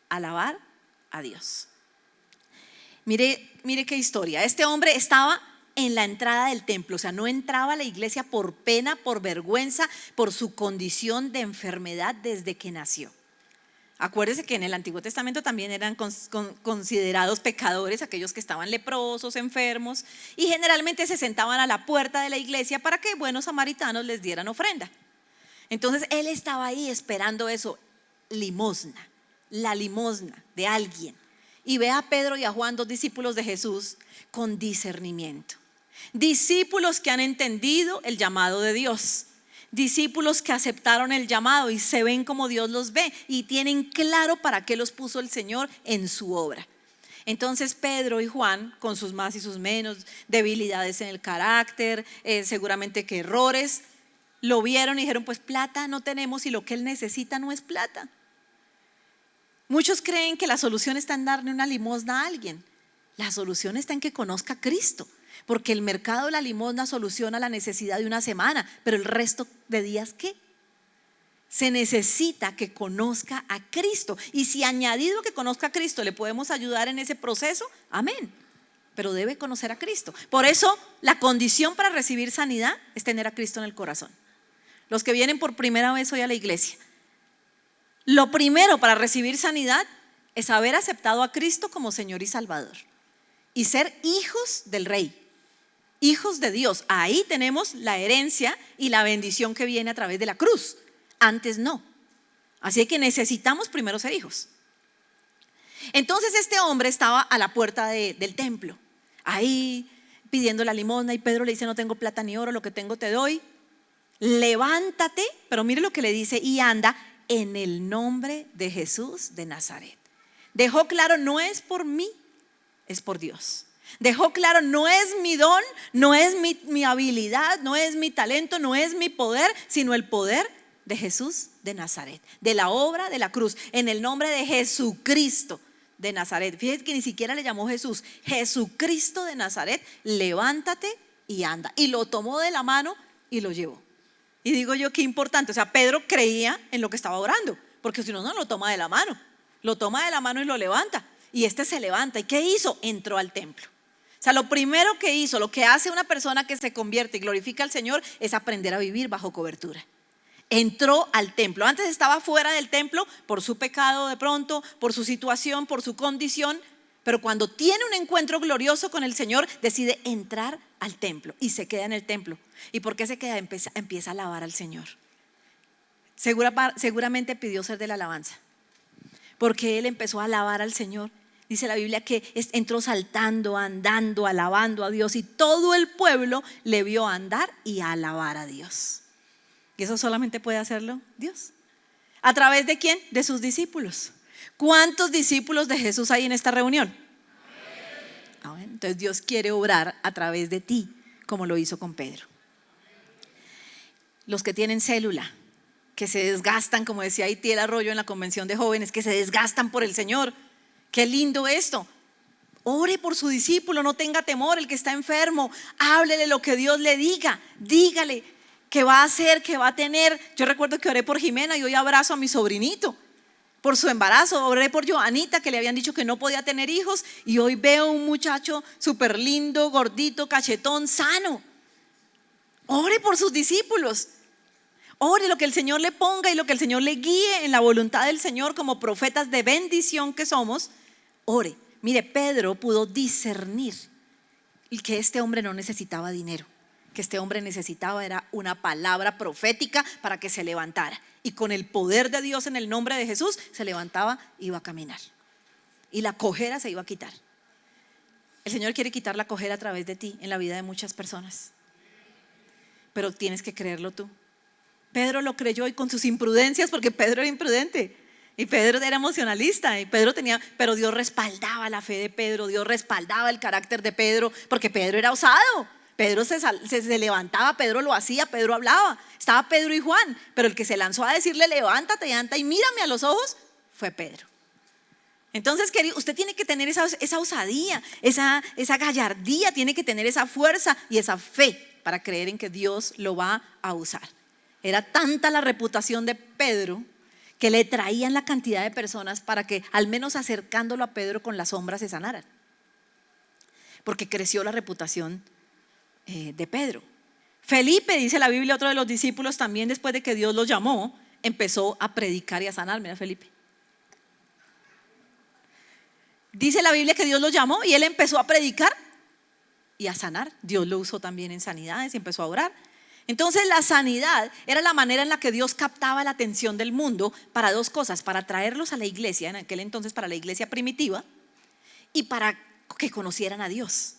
alabar a Dios. Mire qué historia. Este hombre estaba en la entrada del templo, o sea, no entraba a la iglesia por pena, por vergüenza, por su condición de enfermedad desde que nació. Acuérdese que en el Antiguo Testamento también eran considerados pecadores aquellos que estaban leprosos, enfermos, y generalmente se sentaban a la puerta de la iglesia para que buenos samaritanos les dieran ofrenda. Entonces él estaba ahí esperando eso, limosna, la limosna de alguien. Y ve a Pedro y a Juan, dos discípulos de Jesús, con discernimiento. Discípulos que han entendido el llamado de Dios. Discípulos que aceptaron el llamado y se ven como Dios los ve y tienen claro para qué los puso el Señor en su obra. Entonces Pedro y Juan, con sus más y sus menos, debilidades en el carácter, seguramente que errores, lo vieron y dijeron, pues plata no tenemos y lo que él necesita no es plata. Muchos creen que la solución está en darle una limosna a alguien. La solución está en que conozca a Cristo, porque el mercado de la limosna soluciona la necesidad de una semana, pero el resto de días, ¿qué? Se necesita que conozca a Cristo, y si añadido que conozca a Cristo le podemos ayudar en ese proceso, amén, pero debe conocer a Cristo. Por eso la condición para recibir sanidad es tener a Cristo en el corazón. Los que vienen por primera vez hoy a la iglesia, lo primero para recibir sanidad es haber aceptado a Cristo como Señor y Salvador y ser hijos del Rey, hijos de Dios. Ahí tenemos la herencia y la bendición que viene a través de la cruz. Antes no. Así que necesitamos primero ser hijos. Entonces este hombre estaba a la puerta del templo, ahí pidiendo la limosna, y Pedro le dice, no tengo plata ni oro, lo que tengo te doy. Levántate, pero mire lo que le dice, y anda en el nombre de Jesús de Nazaret. Dejó claro, no es por mí, es por Dios. Dejó claro, no es mi don, no es mi habilidad, no es mi talento, no es mi poder, sino el poder de Jesús de Nazaret, de la obra de la cruz, en el nombre de Jesucristo de Nazaret. Fíjate que ni siquiera le llamó Jesús, Jesucristo de Nazaret, levántate y anda. Y lo tomó de la mano y lo llevó. Y digo yo, qué importante, o sea, Pedro creía en lo que estaba orando, porque si no, no lo toma de la mano, lo toma de la mano y lo levanta. Y este se levanta, ¿y qué hizo? Entró al templo. O sea, lo primero que hizo, lo que hace una persona que se convierte y glorifica al Señor, es aprender a vivir bajo cobertura. Entró al templo. Antes estaba fuera del templo por su pecado de pronto, por su situación, por su condición, pero cuando tiene un encuentro glorioso con el Señor, decide entrar al templo y se queda en el templo. ¿Y por qué se queda? Empieza a alabar al Señor. Seguramente pidió ser de la alabanza, porque él empezó a alabar al Señor. Dice la Biblia que entró saltando, andando, alabando a Dios, y todo el pueblo le vio andar y alabar a Dios. ¿Y eso solamente puede hacerlo Dios? ¿A través de quién? De sus discípulos. ¿Cuántos discípulos de Jesús hay en esta reunión? Entonces Dios quiere obrar a través de ti, como lo hizo con Pedro. Los que tienen célula, que se desgastan, como decía Itiel Arroyo en la convención de jóvenes, que se desgastan por el Señor. Qué lindo esto. Ore por su discípulo, no tenga temor. El que está enfermo, háblele lo que Dios le diga. Dígale qué va a hacer, qué va a tener. Yo recuerdo que oré por Jimena y hoy abrazo a mi sobrinito por su embarazo. Oré por Joanita, que le habían dicho que no podía tener hijos, y hoy veo un muchacho súper lindo, gordito, cachetón, sano. Ore por sus discípulos. Ore lo que el Señor le ponga y lo que el Señor le guíe en la voluntad del Señor, como profetas de bendición que somos. Ore. Mire, Pedro pudo discernir que este hombre no necesitaba dinero, que este hombre necesitaba era una palabra profética para que se levantara, y con el poder de Dios en el nombre de Jesús se levantaba, iba a caminar y la cojera se iba a quitar. El Señor quiere quitar la cojera a través de ti en la vida de muchas personas, pero tienes que creerlo tú. Pedro lo creyó, y con sus imprudencias, porque Pedro era imprudente y Pedro era emocionalista, y pero Dios respaldaba la fe de Pedro, Dios respaldaba el carácter de Pedro, porque Pedro era osado. Pedro se levantaba, Pedro lo hacía, Pedro hablaba. Estaba Pedro y Juan, pero el que se lanzó a decirle levántate y anda y mírame a los ojos fue Pedro. Entonces, querido, usted tiene que tener esa osadía, esa gallardía, tiene que tener esa fuerza y esa fe para creer en que Dios lo va a usar. Era tanta la reputación de Pedro que le traían la cantidad de personas para que, al menos acercándolo a Pedro con la sombra, se sanaran, porque creció la reputación de Pedro. Felipe, dice la Biblia, otro de los discípulos, también después de que Dios los llamó, empezó a predicar y a sanar. Mira, Felipe. Dice la Biblia que Dios lo llamó y él empezó a predicar y a sanar. Dios lo usó también en sanidades y empezó a orar. Entonces la sanidad era la manera en la que Dios captaba la atención del mundo para dos cosas: para traerlos a la iglesia, en aquel entonces para la iglesia primitiva, y para que conocieran a Dios.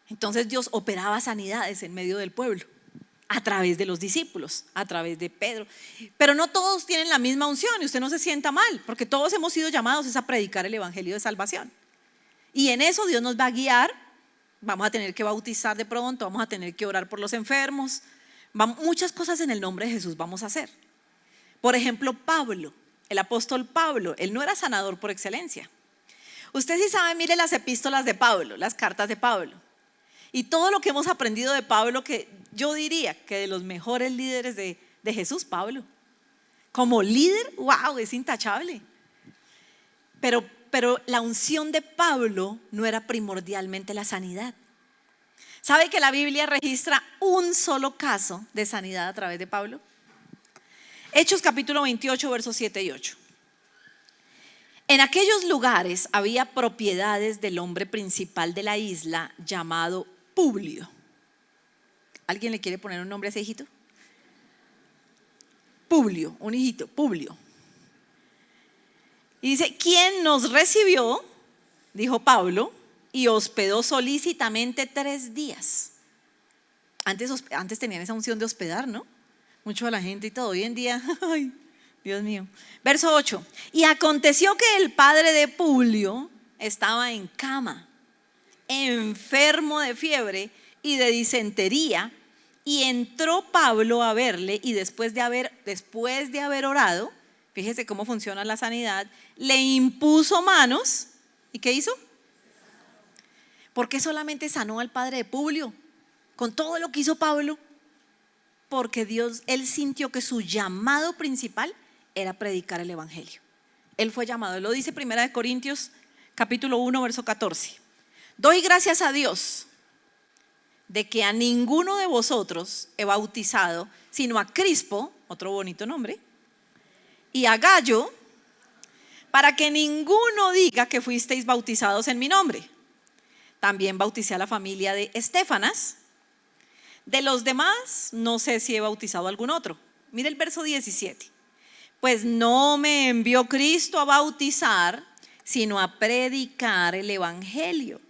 Entonces Dios operaba sanidades en medio del pueblo a través de los discípulos, a través de Pedro. Pero no todos tienen la misma unción, y usted no se sienta mal, porque todos hemos sido llamados a predicar el evangelio de salvación, y en eso Dios nos va a guiar. Vamos a tener que bautizar de pronto, vamos a tener que orar por los enfermos, muchas cosas en el nombre de Jesús vamos a hacer. Por ejemplo, Pablo, el apóstol Pablo, él no era sanador por excelencia. Usted sí sabe, mire las epístolas de Pablo, las cartas de Pablo, y todo lo que hemos aprendido de Pablo, que yo diría que de los mejores líderes de Jesús, Pablo. Como líder, wow, es intachable. Pero la unción de Pablo no era primordialmente la sanidad. ¿Sabe que la Biblia registra un solo caso de sanidad a través de Pablo? Hechos capítulo 28, versos 7 y 8. En aquellos lugares había propiedades del hombre principal de la isla, llamado Publio. ¿Alguien le quiere poner un nombre a ese hijito? Publio, un hijito, Publio. Y dice: ¿quién nos recibió? Dijo Pablo, y hospedó solícitamente 3 días. Antes tenían esa unción de hospedar, ¿no? Mucho a la gente y todo. Hoy en día, ay, Dios mío. Verso 8. Y aconteció que el padre de Publio estaba en cama, enfermo de fiebre y de disentería, y entró Pablo a verle, y después de haber orado, fíjese cómo funciona la sanidad, le impuso manos. ¿Y qué hizo? ¿Por qué solamente sanó al padre de Publio con todo lo que hizo Pablo? Porque él sintió que su llamado principal era predicar el evangelio. Él fue llamado, lo dice 1 Corintios capítulo 1 verso 14. Doy gracias a Dios de que a ninguno de vosotros he bautizado, sino a Crispo, otro bonito nombre, y a Gayo, para que ninguno diga que fuisteis bautizados en mi nombre. También bauticé a la familia de Estéfanas. De los demás, no sé si he bautizado a algún otro. Mire el verso 17. Pues no me envió Cristo a bautizar, sino a predicar el evangelio,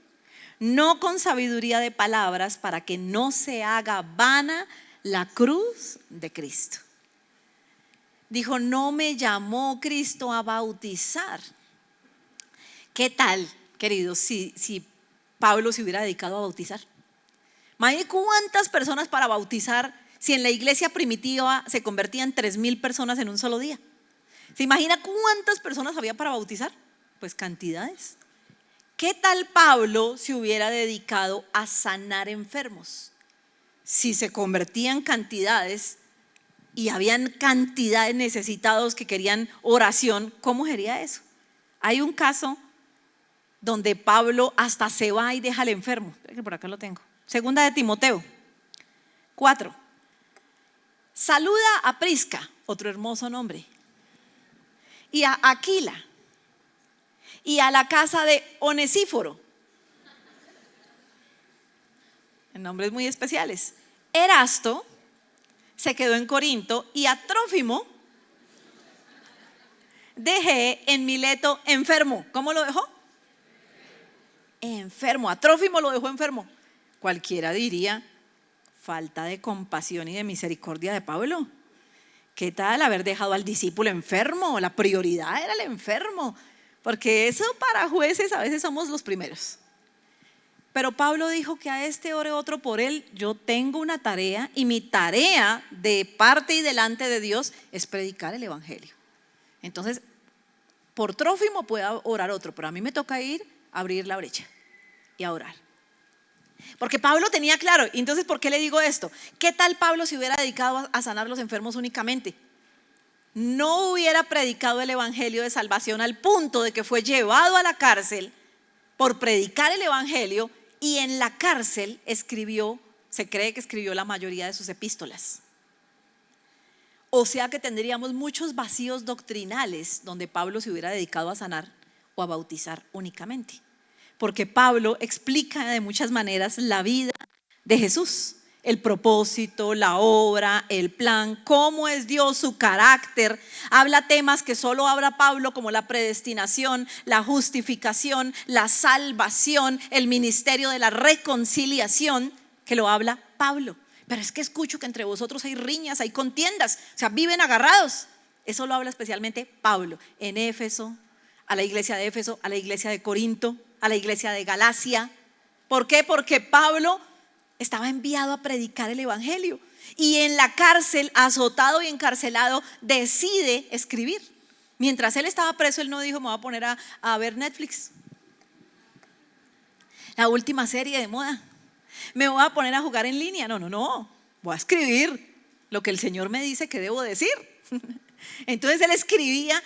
no con sabiduría de palabras, para que no se haga vana la cruz de Cristo. Dijo, no me llamó Cristo a bautizar. ¿Qué tal, queridos, si Pablo se hubiera dedicado a bautizar? Imagínate cuántas personas para bautizar, si en la iglesia primitiva se convertían 3,000 personas en un solo día. ¿Se imagina cuántas personas había para bautizar? Pues cantidades. ¿Qué tal Pablo se hubiera dedicado a sanar enfermos? Si se convertían cantidades y habían cantidades necesitados que querían oración, ¿cómo sería eso? Hay un caso donde Pablo hasta se va y deja al enfermo. Espera que por acá lo tengo. Segunda de Timoteo 4. Saluda a Prisca, otro hermoso nombre, y a Aquila, y a la casa de Onesíforo, en nombres muy especiales. Erasto se quedó en Corinto, y a Trófimo dejé en Mileto enfermo. ¿Cómo lo dejó? Enfermo. A Trófimo lo dejó enfermo. Cualquiera diría, falta de compasión y de misericordia de Pablo. ¿Qué tal haber dejado al discípulo enfermo? La prioridad era el enfermo, porque eso para jueces a veces somos los primeros. Pero Pablo dijo que a este ore otro por él. Yo tengo una tarea, y mi tarea de parte y delante de Dios es predicar el evangelio. Entonces, por Trófimo puede orar otro, pero a mí me toca ir a abrir la brecha y a orar. Porque Pablo tenía claro. Entonces, ¿por qué le digo esto? ¿Qué tal Pablo se hubiera dedicado a sanar los enfermos únicamente? No hubiera predicado el evangelio de salvación al punto de que fue llevado a la cárcel por predicar el evangelio, y en la cárcel se cree que escribió la mayoría de sus epístolas. O sea que tendríamos muchos vacíos doctrinales donde Pablo se hubiera dedicado a sanar o a bautizar únicamente. Porque Pablo explica de muchas maneras la vida de Jesús, el propósito, la obra, el plan, cómo es Dios, su carácter. Habla temas que solo habla Pablo, como la predestinación, la justificación, la salvación, el ministerio de la reconciliación, que lo habla Pablo. Pero es que escucho que entre vosotros hay riñas, hay contiendas, o sea, viven agarrados. Eso lo habla especialmente Pablo en Éfeso, a la iglesia de Éfeso, a la iglesia de Corinto, a la iglesia de Galacia. ¿Por qué? Porque Pablo estaba enviado a predicar el evangelio, y en la cárcel, azotado y encarcelado, decide escribir. Mientras él estaba preso, él no dijo, me voy a poner a ver Netflix, la última serie de moda, me voy a poner a jugar en línea. No, voy a escribir lo que el Señor me dice que debo decir. Entonces él escribía,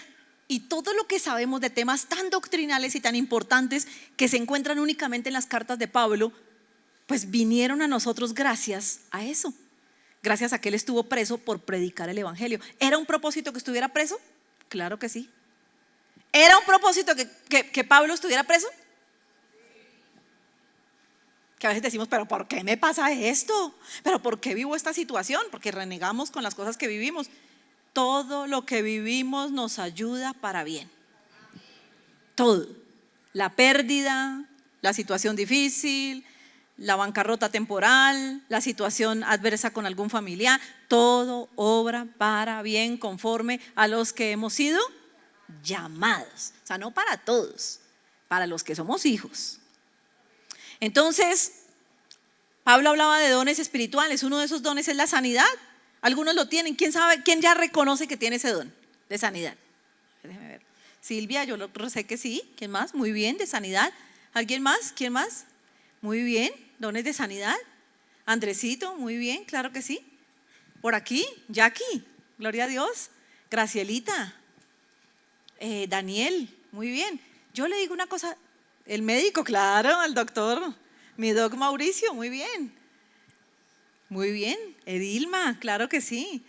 y todo lo que sabemos de temas tan doctrinales y tan importantes que se encuentran únicamente en las cartas de Pablo, pues vinieron a nosotros gracias a eso, gracias a que él estuvo preso por predicar el evangelio. ¿Era un propósito que estuviera preso? Claro que sí. ¿Era un propósito que Pablo estuviera preso? Que a veces decimos, pero ¿por qué me pasa esto? ¿Pero por qué vivo esta situación? Porque renegamos con las cosas que vivimos. Todo lo que vivimos nos ayuda para bien. Todo. La pérdida, la situación difícil, la bancarrota temporal, la situación adversa con algún familiar, todo obra para bien conforme a los que hemos sido llamados. O sea, no para todos, para los que somos hijos. Entonces, Pablo hablaba de dones espirituales. Uno de esos dones es la sanidad. Algunos lo tienen. ¿Quién sabe? ¿Quién ya reconoce que tiene ese don de sanidad? Déjeme ver. Silvia, yo lo sé que sí. ¿Quién más? Muy bien, de sanidad. ¿Alguien más? ¿Quién más? Muy bien, dones de sanidad. Andresito, muy bien, claro que sí. Por aquí, Jackie, gloria a Dios. Gracielita, Daniel, muy bien. Yo le digo una cosa, el médico, claro, el doctor, mi doc Mauricio, muy bien. Muy bien, Edilma, claro que sí.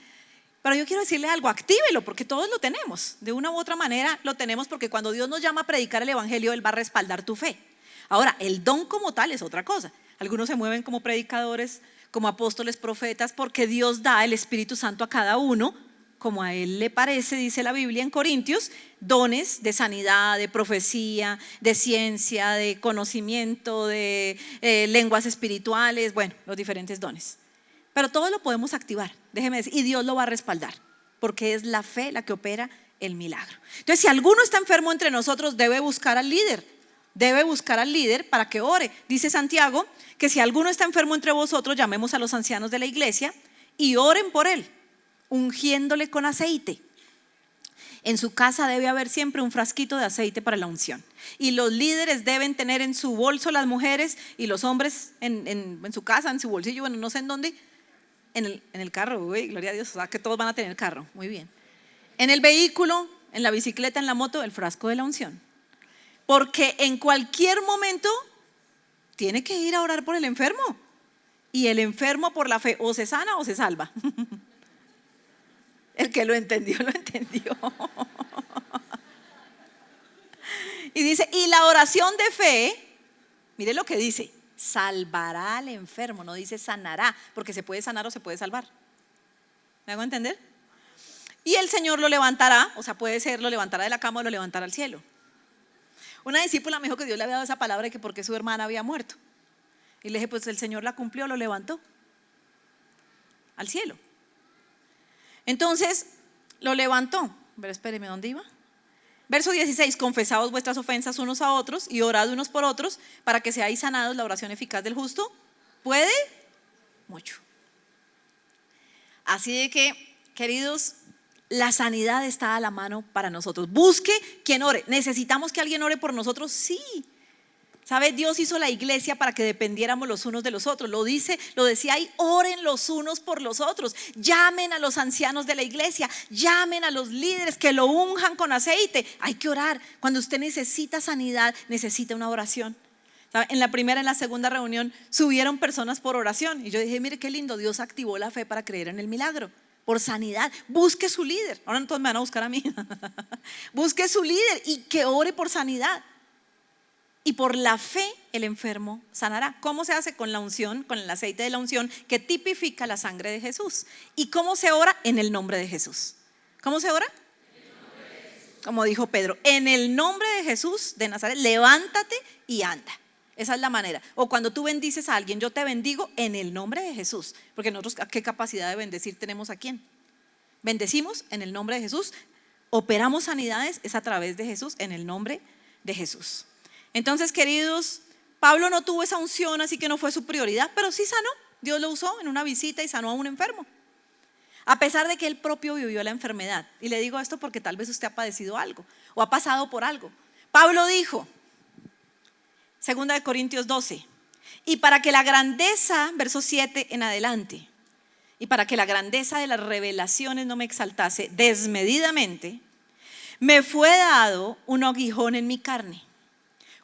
Pero yo quiero decirle algo, actívelo, porque todos lo tenemos. De una u otra manera lo tenemos, porque cuando Dios nos llama a predicar el evangelio, Él va a respaldar tu fe. Ahora, el don como tal es otra cosa. Algunos se mueven como predicadores, como apóstoles, profetas, porque Dios da el Espíritu Santo a cada uno, como a Él le parece, dice la Biblia en Corintios, dones de sanidad, de profecía, de ciencia, de conocimiento, de lenguas espirituales, bueno, los diferentes dones. Pero todo lo podemos activar, déjeme decir, y Dios lo va a respaldar, porque es la fe la que opera el milagro. Entonces, si alguno está enfermo entre nosotros, debe buscar al líder. Debe buscar al líder para que ore. Dice Santiago que si alguno está enfermo entre vosotros, llamemos a los ancianos de la iglesia y oren por él, ungiéndole con aceite. En su casa debe haber siempre un frasquito de aceite para la unción. Y los líderes deben tener en su bolso, las mujeres y los hombres en su casa, en su bolsillo, bueno, no sé en dónde, en el carro, uy, gloria a Dios, o sea que todos van a tener carro, muy bien. En el vehículo, en la bicicleta, en la moto, el frasco de la unción. Porque en cualquier momento tiene que ir a orar por el enfermo. Y el enfermo por la fe o se sana o se salva. El que lo entendió, lo entendió. Y dice, y la oración de fe, mire lo que dice, salvará al enfermo, no dice sanará, porque se puede sanar o se puede salvar. ¿Me hago entender? Y el Señor lo levantará, o sea, puede ser, lo levantará de la cama o lo levantará al cielo. Una discípula me dijo que Dios le había dado esa palabra y que porque su hermana había muerto. Y le dije, pues el Señor la cumplió, lo levantó al cielo. Entonces, lo levantó. Pero espéreme, ¿dónde iba? Verso 16, confesaos vuestras ofensas unos a otros y orad unos por otros para que seáis sanados. La oración eficaz del justo puede mucho. Así de que, queridos, la sanidad está a la mano para nosotros. Busque quien ore. ¿Necesitamos que alguien ore por nosotros? Sí. ¿Sabe? Dios hizo la iglesia para que dependiéramos los unos de los otros. Lo decía ahí, oren los unos por los otros. Llamen a los ancianos de la iglesia, llamen a los líderes que lo unjan con aceite. Hay que orar. Cuando usted necesita sanidad, necesita una oración. ¿Sabe? En la primera, en la segunda reunión, subieron personas por oración. Y yo dije, mire qué lindo, Dios activó la fe para creer en el milagro. Por sanidad, busque su líder. Ahora entonces me van a buscar a mí. Busque su líder y que ore por sanidad. Y por la fe el enfermo sanará. ¿Cómo se hace? Con la unción, con el aceite de la unción que tipifica la sangre de Jesús. ¿Y cómo se ora? En el nombre de Jesús. ¿Cómo se ora? Como dijo Pedro, en el nombre de Jesús de Nazaret, levántate y anda. Esa es la manera. O cuando tú bendices a alguien, yo te bendigo en el nombre de Jesús. Porque nosotros, ¿qué capacidad de bendecir tenemos a quién? Bendecimos en el nombre de Jesús. Operamos sanidades, es a través de Jesús, en el nombre de Jesús. Entonces, queridos, Pablo no tuvo esa unción, así que no fue su prioridad, pero sí sanó. Dios lo usó en una visita y sanó a un enfermo. A pesar de que él propio vivió la enfermedad. Y le digo esto porque tal vez usted ha padecido algo o ha pasado por algo. Pablo dijo, 2 Corintios 12, y para que la grandeza, verso 7 en adelante, y para que la grandeza de las revelaciones no me exaltase desmedidamente, me fue dado un aguijón en mi carne,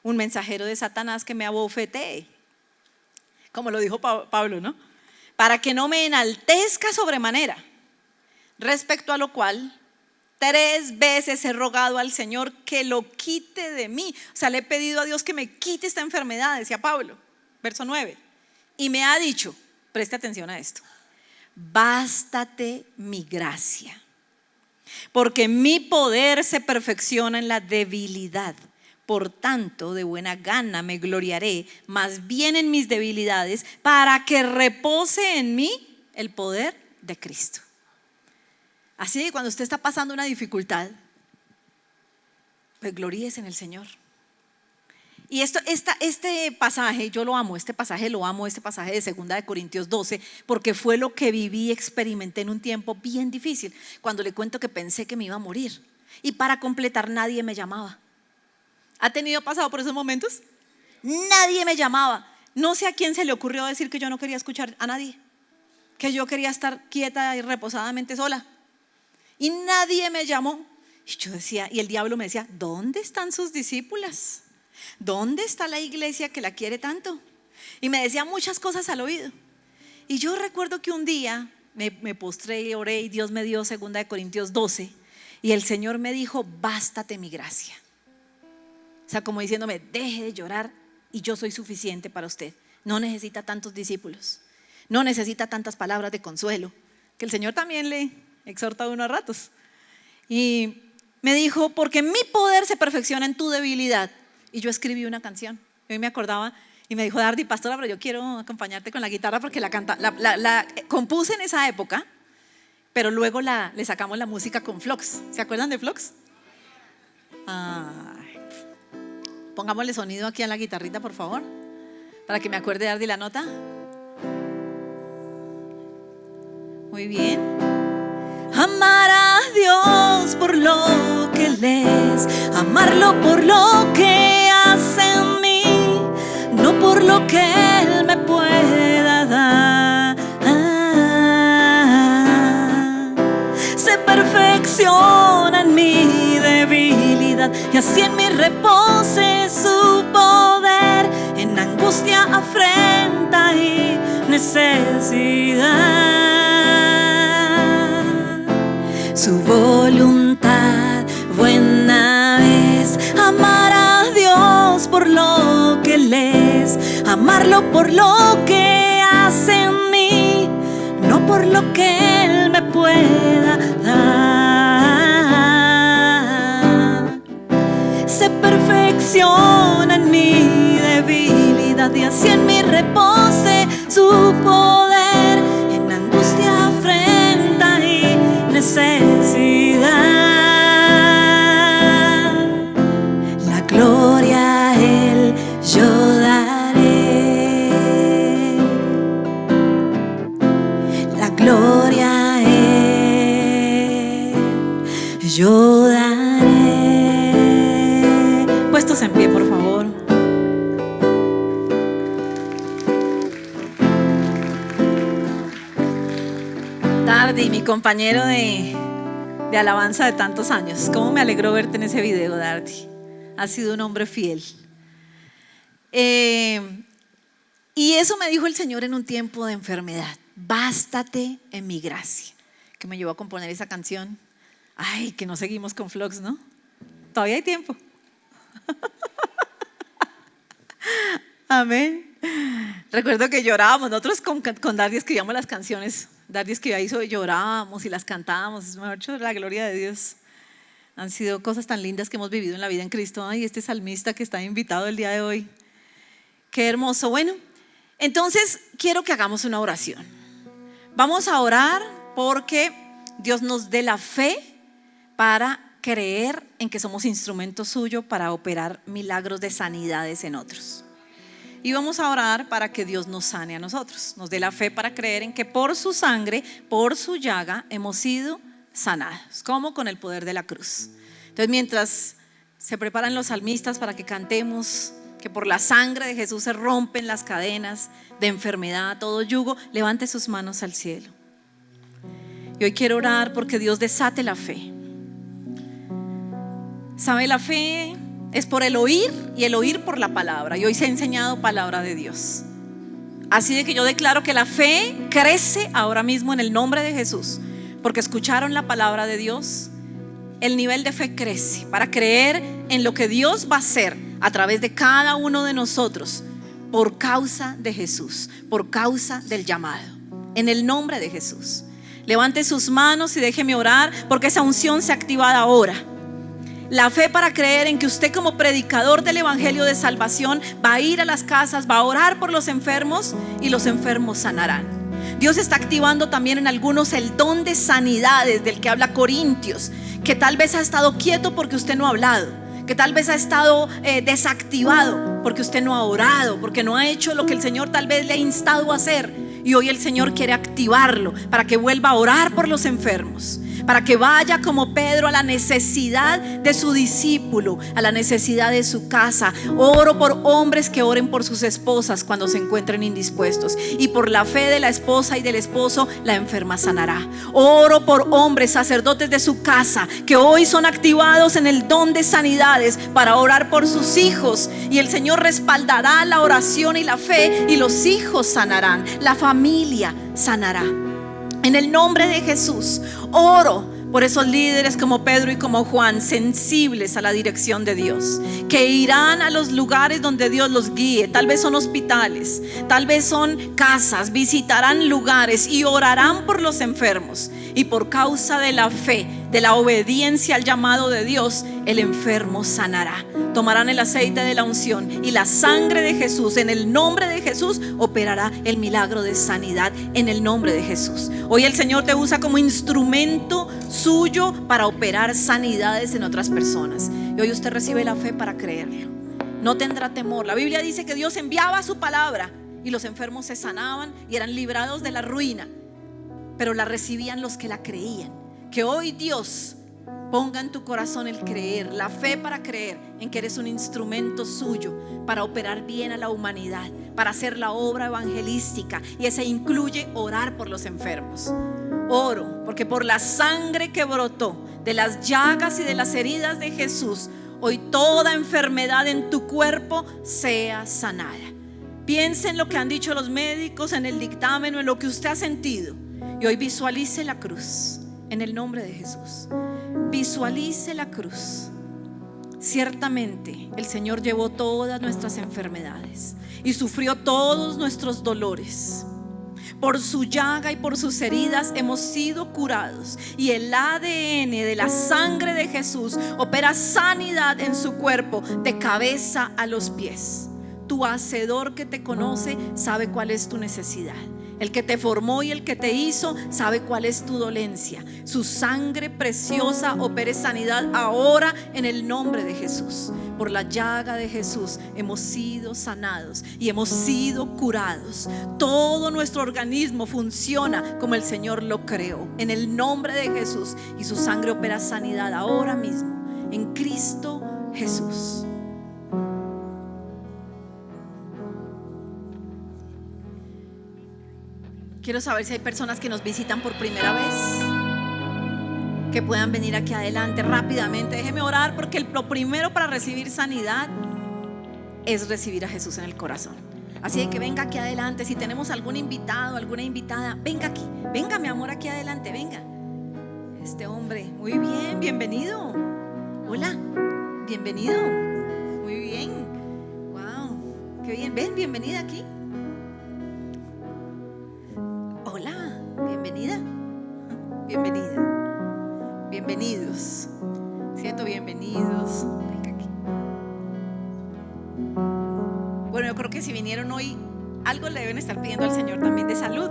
un mensajero de Satanás que me abofetee, como lo dijo Pablo, ¿no? Para que no me enaltezca sobremanera, respecto a lo cual 3 veces he rogado al Señor que lo quite de mí. O sea, le he pedido a Dios que me quite esta enfermedad, decía Pablo, verso 9. Y me ha dicho, preste atención a esto, bástate mi gracia, porque mi poder se perfecciona en la debilidad. Por tanto, de buena gana me gloriaré más bien en mis debilidades, para que repose en mí el poder de Cristo. Así que cuando usted está pasando una dificultad, pues gloríese en el Señor. Y este pasaje, yo lo amo, este pasaje de 2 Corintios 12, porque fue lo que viví, experimenté en un tiempo bien difícil, cuando le cuento que pensé que me iba a morir. Y para completar, nadie me llamaba. ¿Ha pasado por esos momentos? Nadie me llamaba. No sé a quién se le ocurrió decir que yo no quería escuchar a nadie, que yo quería estar quieta y reposadamente sola. Y nadie me llamó. Y yo decía, y el diablo me decía, ¿dónde están sus discípulas? ¿Dónde está la iglesia que la quiere tanto? Y me decía muchas cosas al oído. Y yo recuerdo que un día me postré y oré, y Dios me dio 2 Corintios 12, y el Señor me dijo, bástate mi gracia. O sea, como diciéndome, deje de llorar y yo soy suficiente para usted. No necesita tantos discípulos, no necesita tantas palabras de consuelo, que el Señor también le exhorta a uno a ratos. Y me dijo, porque mi poder se perfecciona en tu debilidad. Y yo escribí una canción. Yo me acordaba y me dijo, Dardi, pastora, pero yo quiero acompañarte con la guitarra, porque la compuse en esa época, pero luego le sacamos la música con Flox. ¿Se acuerdan de Flox? Pongámosle sonido aquí a la guitarrita, por favor, para que me acuerde, Dardi, la nota. Muy bien. Amar a Dios por lo que Él es, amarlo por lo que hace en mí, no por lo que Él me pueda dar. Se perfecciona en mi debilidad, y así en mí repose su poder, en angustia, afrenta y necesidad. Su voluntad buena es amar a Dios por lo que Él es, amarlo por lo que hace en mí, no por lo que Él me pueda dar. Se perfecciona en mi debilidad, y así en mí repose su poder, en angustia, afrenta y necesidad. La gloria a Él yo daré, la gloria a Él yo daré. Puestos en pie, por favor. Dardi, mi compañero de alabanza de tantos años, cómo me alegró verte en ese video, Dardi. Has sido un hombre fiel. Y eso me dijo el Señor en un tiempo de enfermedad: bástate en mi gracia, que me llevó a componer esa canción. Ay, que no seguimos con Flox, ¿no? Todavía hay tiempo. Amén. Recuerdo que llorábamos nosotros con Dardi, escribíamos las canciones. Dardi escribía eso y llorábamos y las cantábamos. Es mejor dicho, la gloria de Dios. Han sido cosas tan lindas que hemos vivido en la vida en Cristo. Ay, este salmista que está invitado el día de hoy, qué hermoso. Bueno, entonces quiero que hagamos una oración. Vamos a orar porque Dios nos dé la fe para creer en que somos instrumento suyo para operar milagros de sanidades en otros. Y vamos a orar para que Dios nos sane a nosotros, nos dé la fe para creer en que por su sangre, por su llaga, hemos sido sanados, como con el poder de la cruz. Entonces, mientras se preparan los salmistas para que cantemos que por la sangre de Jesús se rompen las cadenas de enfermedad, todo yugo, levante sus manos al cielo. Y hoy quiero orar porque Dios desate la fe. ¿Sabe? La fe es por el oír, y el oír por la palabra. Y hoy se ha enseñado palabra de Dios. Así de que yo declaro que la fe crece ahora mismo en el nombre de Jesús, porque escucharon la palabra de Dios. El nivel de fe crece para creer en lo que Dios va a hacer a través de cada uno de nosotros, por causa de Jesús, por causa del llamado, en el nombre de Jesús. Levante sus manos y déjeme orar, porque esa unción se ha activado ahora. La fe para creer en que usted, como predicador del evangelio de salvación, va a ir a las casas, va a orar por los enfermos y los enfermos sanarán. Dios está activando también en algunos el don de sanidades del que habla Corintios, que tal vez ha estado quieto porque usted no ha hablado, que tal vez ha estado desactivado. porque usted no ha orado, porque no ha hecho lo que el Señor tal vez le ha instado a hacer. Y hoy el Señor quiere activarlo para que vuelva a orar por los enfermos, para que vaya como Pedro a la necesidad de su discípulo, a la necesidad de su casa. Oro por hombres que oren por sus esposas cuando se encuentren indispuestos, y por la fe de la esposa y del esposo la enferma sanará. Oro por hombres sacerdotes de su casa que hoy son activados en el don de sanidades para orar por sus hijos, y el Señor respaldará la oración y la fe, y los hijos sanarán, la familia sanará. En el nombre de Jesús oro por esos líderes como Pedro y como Juan, sensibles a la dirección de Dios, que irán a los lugares donde Dios los guíe. Tal vez son hospitales, tal vez son casas, visitarán lugares y orarán por los enfermos. Y por causa de la fe, de la obediencia al llamado de Dios, el enfermo sanará. Tomarán el aceite de la unción y la sangre de Jesús. En el nombre de Jesús operará el milagro de sanidad, en el nombre de Jesús. Hoy el Señor te usa como instrumento suyo para operar sanidades en otras personas. Y hoy usted recibe la fe para creerlo. No tendrá temor. La Biblia dice que Dios enviaba su palabra y los enfermos se sanaban y eran librados de la ruina, pero la recibían los que la creían. Que hoy Dios ponga en tu corazón el creer, la fe para creer en que eres un instrumento suyo para operar bien a la humanidad, para hacer la obra evangelística, y ese incluye orar por los enfermos. Oro porque por la sangre que brotó de las llagas y de las heridas de Jesús, hoy toda enfermedad en tu cuerpo sea sanada. Piense en lo que han dicho los médicos, en el dictamen o en lo que usted ha sentido, y hoy visualice la cruz en el nombre de Jesús. Visualice la cruz. Ciertamente el Señor llevó todas nuestras enfermedades y sufrió todos nuestros dolores. Por su llaga y por sus heridas hemos sido curados, y el ADN de la sangre de Jesús opera sanidad en su cuerpo, de cabeza a los pies. Tu hacedor que te conoce sabe cuál es tu necesidad. El que te formó y el que te hizo sabe cuál es tu dolencia. Su sangre preciosa opere sanidad ahora en el nombre de Jesús. Por la llaga de Jesús hemos sido sanados y hemos sido curados. Todo nuestro organismo funciona como el Señor lo creó, en el nombre de Jesús, y su sangre opera sanidad ahora mismo en Cristo Jesús. Quiero saber si hay personas que nos visitan por primera vez, que puedan venir aquí adelante rápidamente. Déjeme orar, porque lo primero para recibir sanidad es recibir a Jesús en el corazón. Así que venga aquí adelante. Si tenemos algún invitado, alguna invitada, venga aquí, venga mi amor, aquí adelante, venga. Este hombre, muy bien, bienvenido. Hola, bienvenido. Muy bien, wow, qué bien, ven, bienvenida aquí. Hola, bienvenida, bienvenida, bienvenidos, ¿cierto? Bienvenidos, venga aquí. Bueno, yo creo que si vinieron hoy, algo le deben estar pidiendo al Señor también de salud.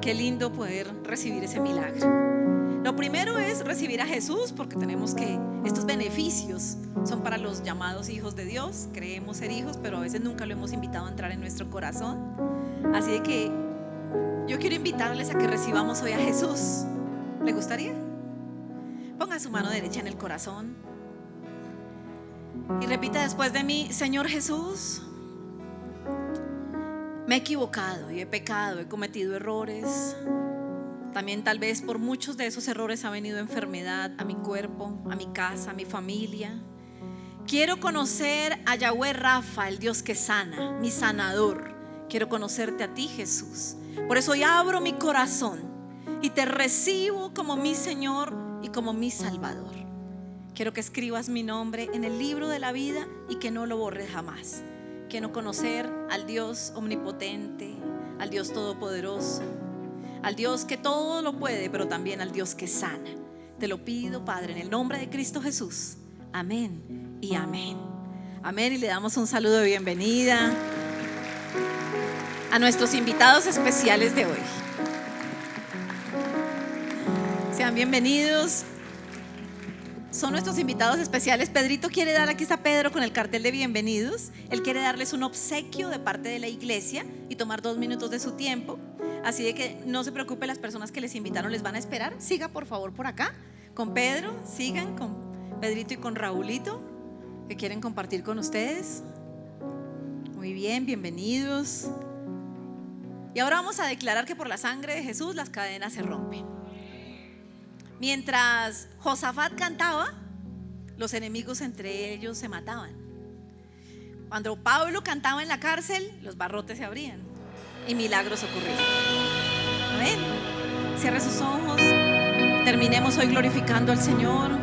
Qué lindo poder recibir ese milagro. Lo primero es recibir a Jesús, porque tenemos que, estos beneficios son para los llamados hijos de Dios. Creemos ser hijos, pero a veces nunca lo hemos invitado a entrar en nuestro corazón. Así de que yo quiero invitarles a que recibamos hoy a Jesús. ¿Le gustaría? Ponga su mano derecha en el corazón y repita después de mí: Señor Jesús, me he equivocado y he pecado, he cometido errores. También tal vez por muchos de esos errores ha venido enfermedad a mi cuerpo, a mi casa, a mi familia. Quiero conocer a Yahweh Rafa, el Dios que sana, mi sanador. Quiero conocerte a ti, Jesús. Por eso hoy abro mi corazón y te recibo como mi Señor y como mi Salvador. Quiero que escribas mi nombre en el libro de la vida y que no lo borres jamás. Quiero conocer al Dios omnipotente, al Dios todopoderoso, al Dios que todo lo puede, pero también al Dios que sana. Te lo pido, Padre, en el nombre de Cristo Jesús. Amén y amén. Amén. Y le damos un saludo de bienvenida a nuestros invitados especiales de hoy. Sean bienvenidos. son nuestros invitados especiales. Pedrito quiere dar, aquí está Pedro con el cartel de bienvenidos. Él quiere darles un obsequio de parte de la iglesia y tomar 2 minutos de su tiempo. Así de que no se preocupe, las personas que les invitaron les van a esperar. Siga por favor por acá con Pedro, sigan con Pedrito y con Raulito, que quieren compartir con ustedes. Muy bien, bienvenidos. Y ahora vamos a declarar que por la sangre de Jesús las cadenas se rompen. Mientras Josafat cantaba, los enemigos entre ellos se mataban. Cuando Pablo cantaba en la cárcel, los barrotes se abrían y milagros ocurrían. Amén. Cierre sus ojos. Terminemos hoy glorificando al Señor.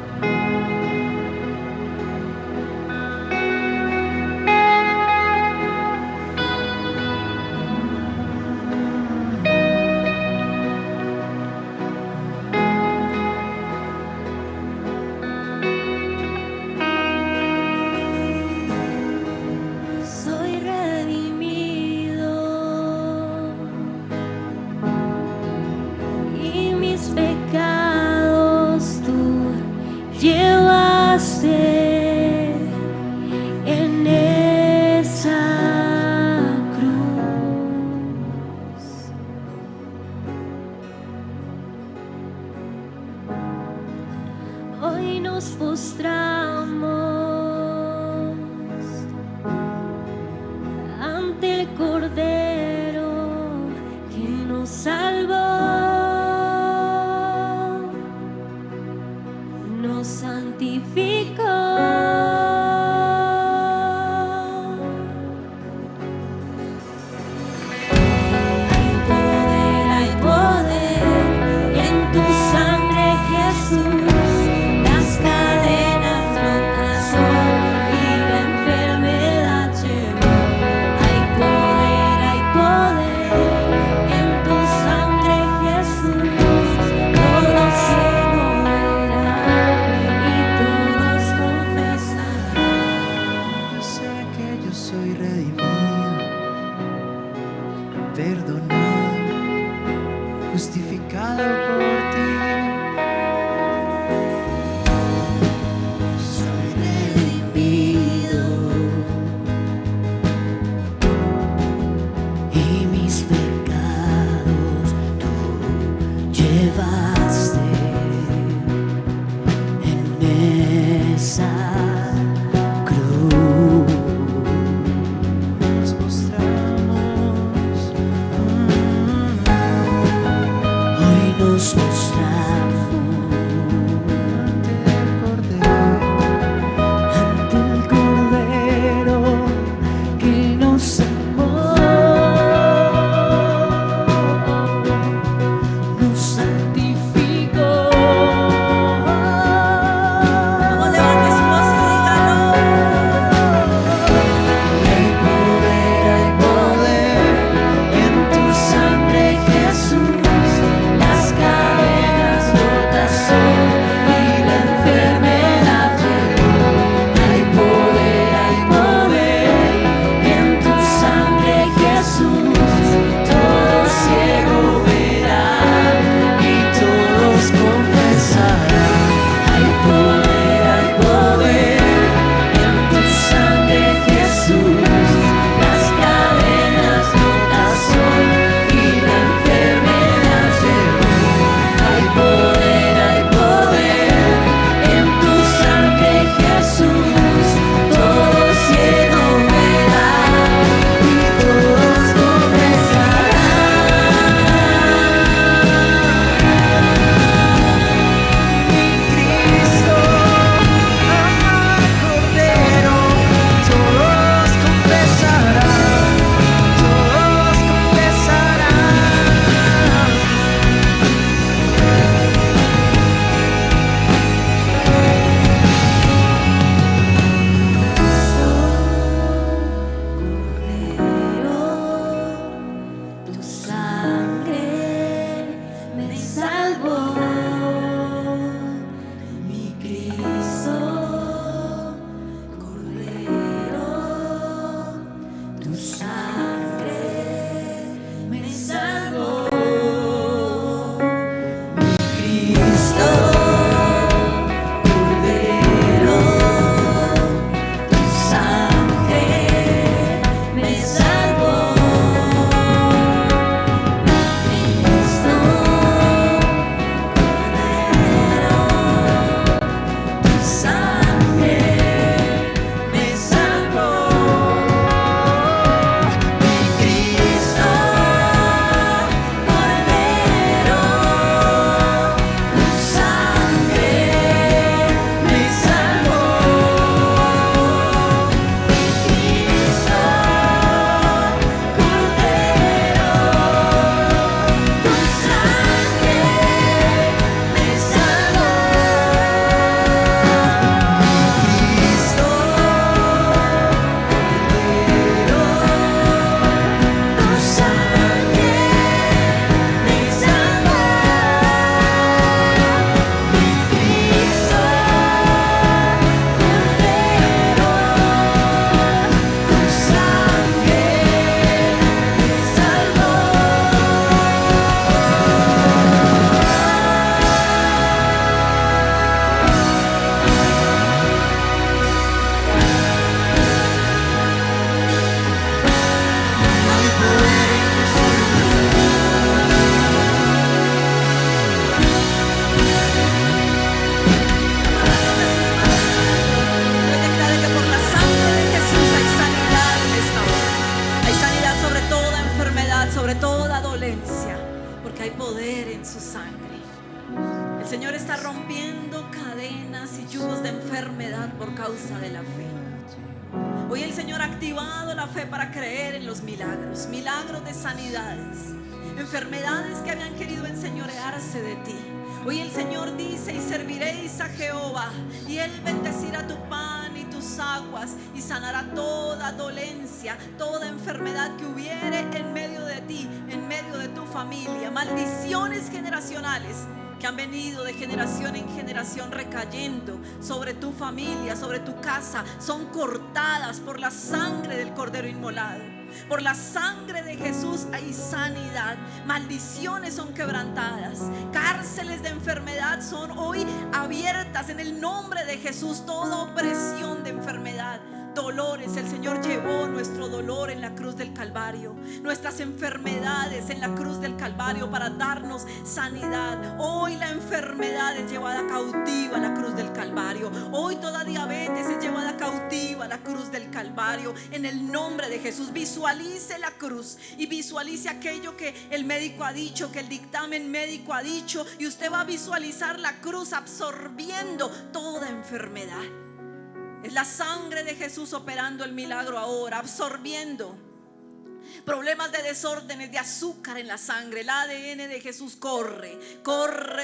En esa cruz, hoy nos postramos ante el Cordero que nos salvó, nos santificó. Cristo, Cordero. poder en su sangre. El Señor está rompiendo cadenas y yugos de enfermedad por causa de la fe. Hoy el Señor ha activado la fe para creer en los milagros, milagros de sanidades, enfermedades que habían querido enseñorearse de ti. Hoy el Señor dice: y serviréis a Jehová, y Él bendecirá tu pan y tus aguas, y sanará toda dolencia, toda enfermedad que hubiere en medio de ti, en medio de tu familia. Maldiciones generacionales que han venido de generación en generación recayendo sobre tu familia, sobre tu casa, son cortadas por la sangre del Cordero inmolado. Por la sangre de Jesús hay sanidad. Maldiciones son quebrantadas. Cárceles de enfermedad son hoy abiertas en el nombre de Jesús. Toda opresión de enfermedad, dolores, el Señor llevó nuestro dolor en la cruz del Calvario, nuestras enfermedades en la cruz del Calvario para darnos sanidad. Hoy la enfermedad es llevada cautiva a la cruz del Calvario. Hoy toda diabetes es llevada cautiva a la cruz del Calvario en el nombre de Jesús. Visualice la cruz y visualice aquello que el médico ha dicho, que el dictamen médico ha dicho, y usted va a visualizar la cruz absorbiendo toda enfermedad. Es la sangre de Jesús operando el milagro ahora, absorbiendo problemas de desórdenes de azúcar en la sangre. El ADN de Jesús corre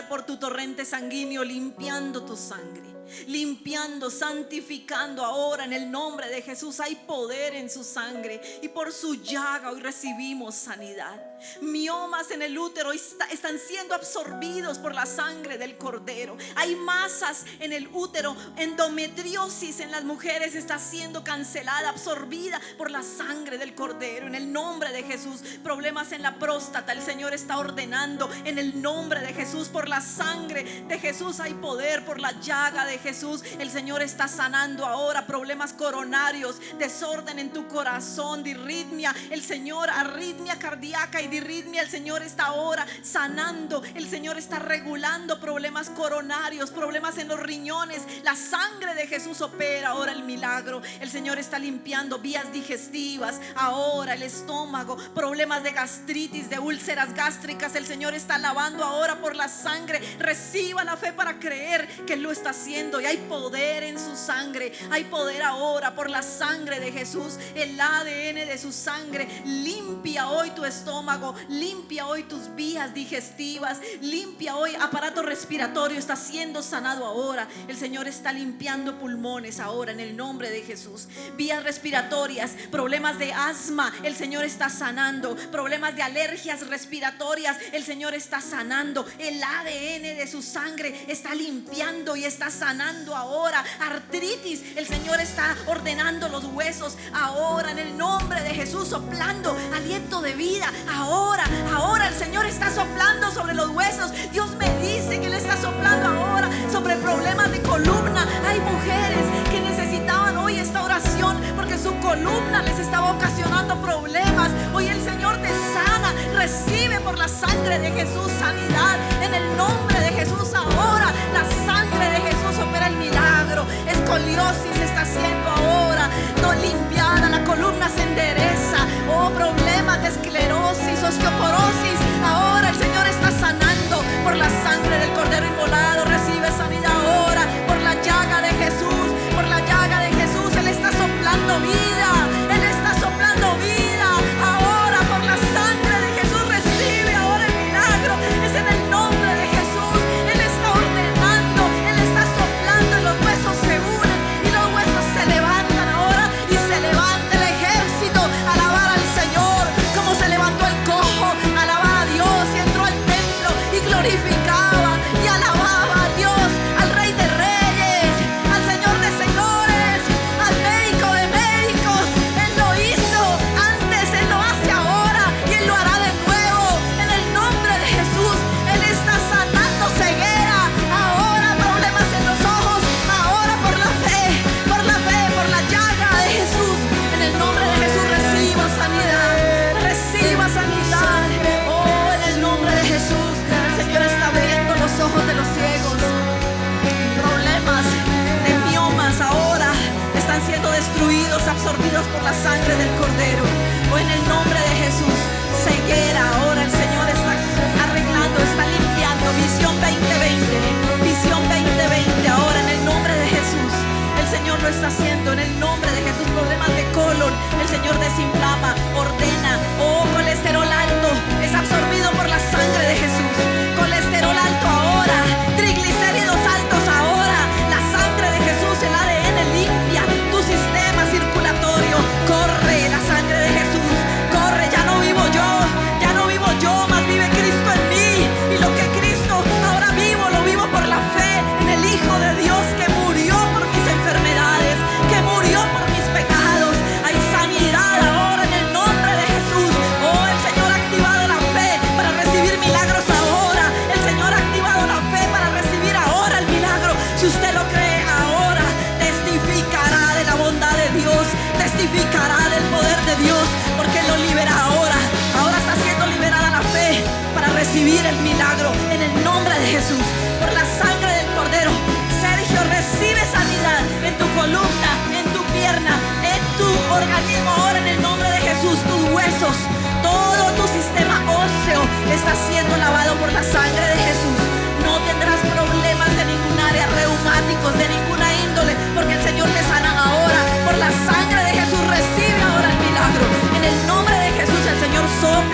por tu torrente sanguíneo, limpiando tu sangre, limpiando, santificando ahora en el nombre de Jesús. Hay poder en su sangre y por su llaga hoy recibimos sanidad. Miomas en el útero están siendo absorbidos por la sangre del Cordero. Hay masas en el útero, endometriosis en las mujeres está siendo cancelada, absorbida por la sangre del Cordero en el nombre de Jesús. Problemas en la próstata, el Señor está ordenando en el nombre de Jesús. Por la sangre de Jesús hay poder, por la llaga de Jesús el Señor está sanando ahora. Problemas coronarios, desorden en tu corazón, disritmia, el Señor, arritmia cardíaca y disritmia, el Señor está ahora sanando. El Señor está regulando problemas coronarios, problemas en los riñones. La sangre de Jesús opera ahora el milagro. El Señor está limpiando vías digestivas ahora, el estómago, problemas de gastritis, de úlceras gástricas, el Señor está lavando ahora por la sangre. Reciba la fe para creer que Él lo está haciendo, y hay poder en su sangre. Hay poder ahora por la sangre de Jesús. El ADN de su sangre limpia hoy tu estómago, limpia hoy tus vías digestivas, limpia hoy aparato respiratorio, está siendo sanado ahora. El Señor está limpiando pulmones ahora en el nombre de Jesús. Vías respiratorias, problemas de asma, el Señor está sanando. Problemas de alergias respiratorias, el Señor está sanando. El ADN de su sangre está limpiando y está sanando ahora. Artritis, el Señor está ordenando los huesos ahora en el nombre de Jesús, soplando aliento de vida. Ahora el Señor está soplando sobre los huesos. Dios me dice que Él está soplando ahora sobre problemas de columna. Hay mujeres que necesitaban hoy esta oración porque su columna les estaba ocasionando problemas. Hoy el Señor te sana. Recibe por la sangre de Jesús sanidad en el nombre de Jesús. Ahora la sangre de Jesús opera el milagro. Escoliosis está siendo ahora no limpiada, la columna se endereza. Problemas de esclerosis, osteoporosis, ahora el Señor está sanando por la sangre del Cordero inmolado. Recibe sanidad ahora por la llaga de Jesús, por la llaga de Jesús. Él está soplando vida, Él está soplando vida ahora por la sangre de Jesús. Recibe ahora el milagro, es en el nombre de Jesús. Él está ordenando, Él está soplando y los huesos se unen y los huesos se levantan ahora y se levanta el ejército a alabar al Señor, como se levantó el cojo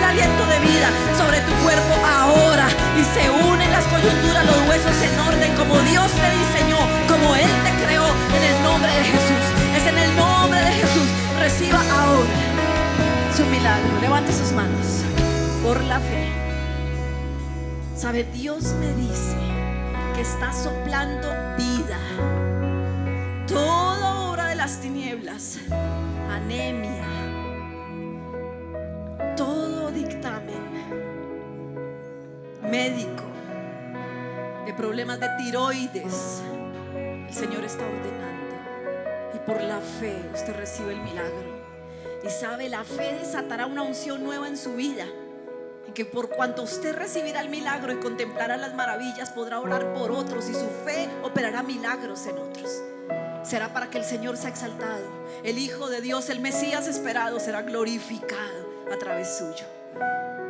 sopla aliento de vida sobre tu cuerpo ahora y se unen las coyunturas, los huesos en orden como Dios te diseñó, como Él te creó, en el nombre de Jesús. Es en el nombre de Jesús. Reciba ahora su milagro. Levante sus manos por la fe. Sabe, Dios me dice que está soplando vida. Toda obra de las tinieblas, anemia, todo dictamen médico de problemas de tiroides, el Señor está ordenando, y por la fe usted recibe el milagro. Y sabe, la fe desatará una unción nueva en su vida, en que por cuanto usted recibirá el milagro y contemplará las maravillas, podrá orar por otros y su fe operará milagros en otros. Será para que el Señor sea exaltado. El Hijo de Dios, el Mesías esperado, será glorificado a través suyo.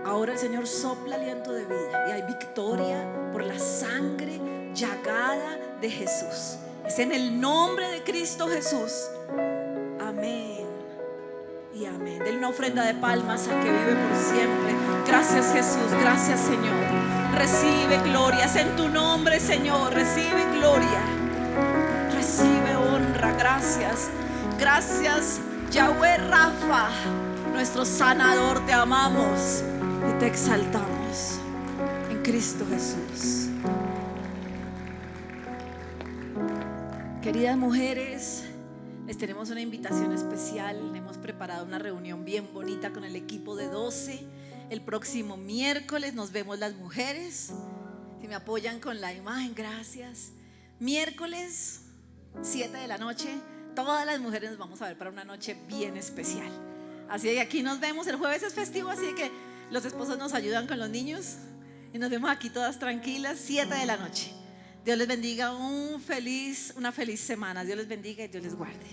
Ahora el Señor sopla aliento de vida y hay victoria por la sangre llagada de Jesús. Es en el nombre de Cristo Jesús. Amén y amén. Denle una ofrenda de palmas al que vive por siempre. Gracias, Jesús. Gracias, Señor. Recibe gloria. Es en tu nombre, Señor. Recibe gloria. Recibe honra. Gracias. Gracias, Yahweh Rafa, nuestro sanador. Te amamos y te exaltamos en Cristo Jesús. Queridas mujeres, les tenemos una invitación especial. Hemos preparado una reunión bien bonita con el equipo de 12. El próximo miércoles nos vemos las mujeres. Si me apoyan con la imagen, gracias. Miércoles 7 de la noche, todas las mujeres nos vamos a ver para una noche bien especial. Así que aquí nos vemos. El jueves es festivo, así que los esposos nos ayudan con los niños y nos vemos aquí todas tranquilas. 7 de la noche. Dios les bendiga, una feliz semana. Dios les bendiga y Dios les guarde.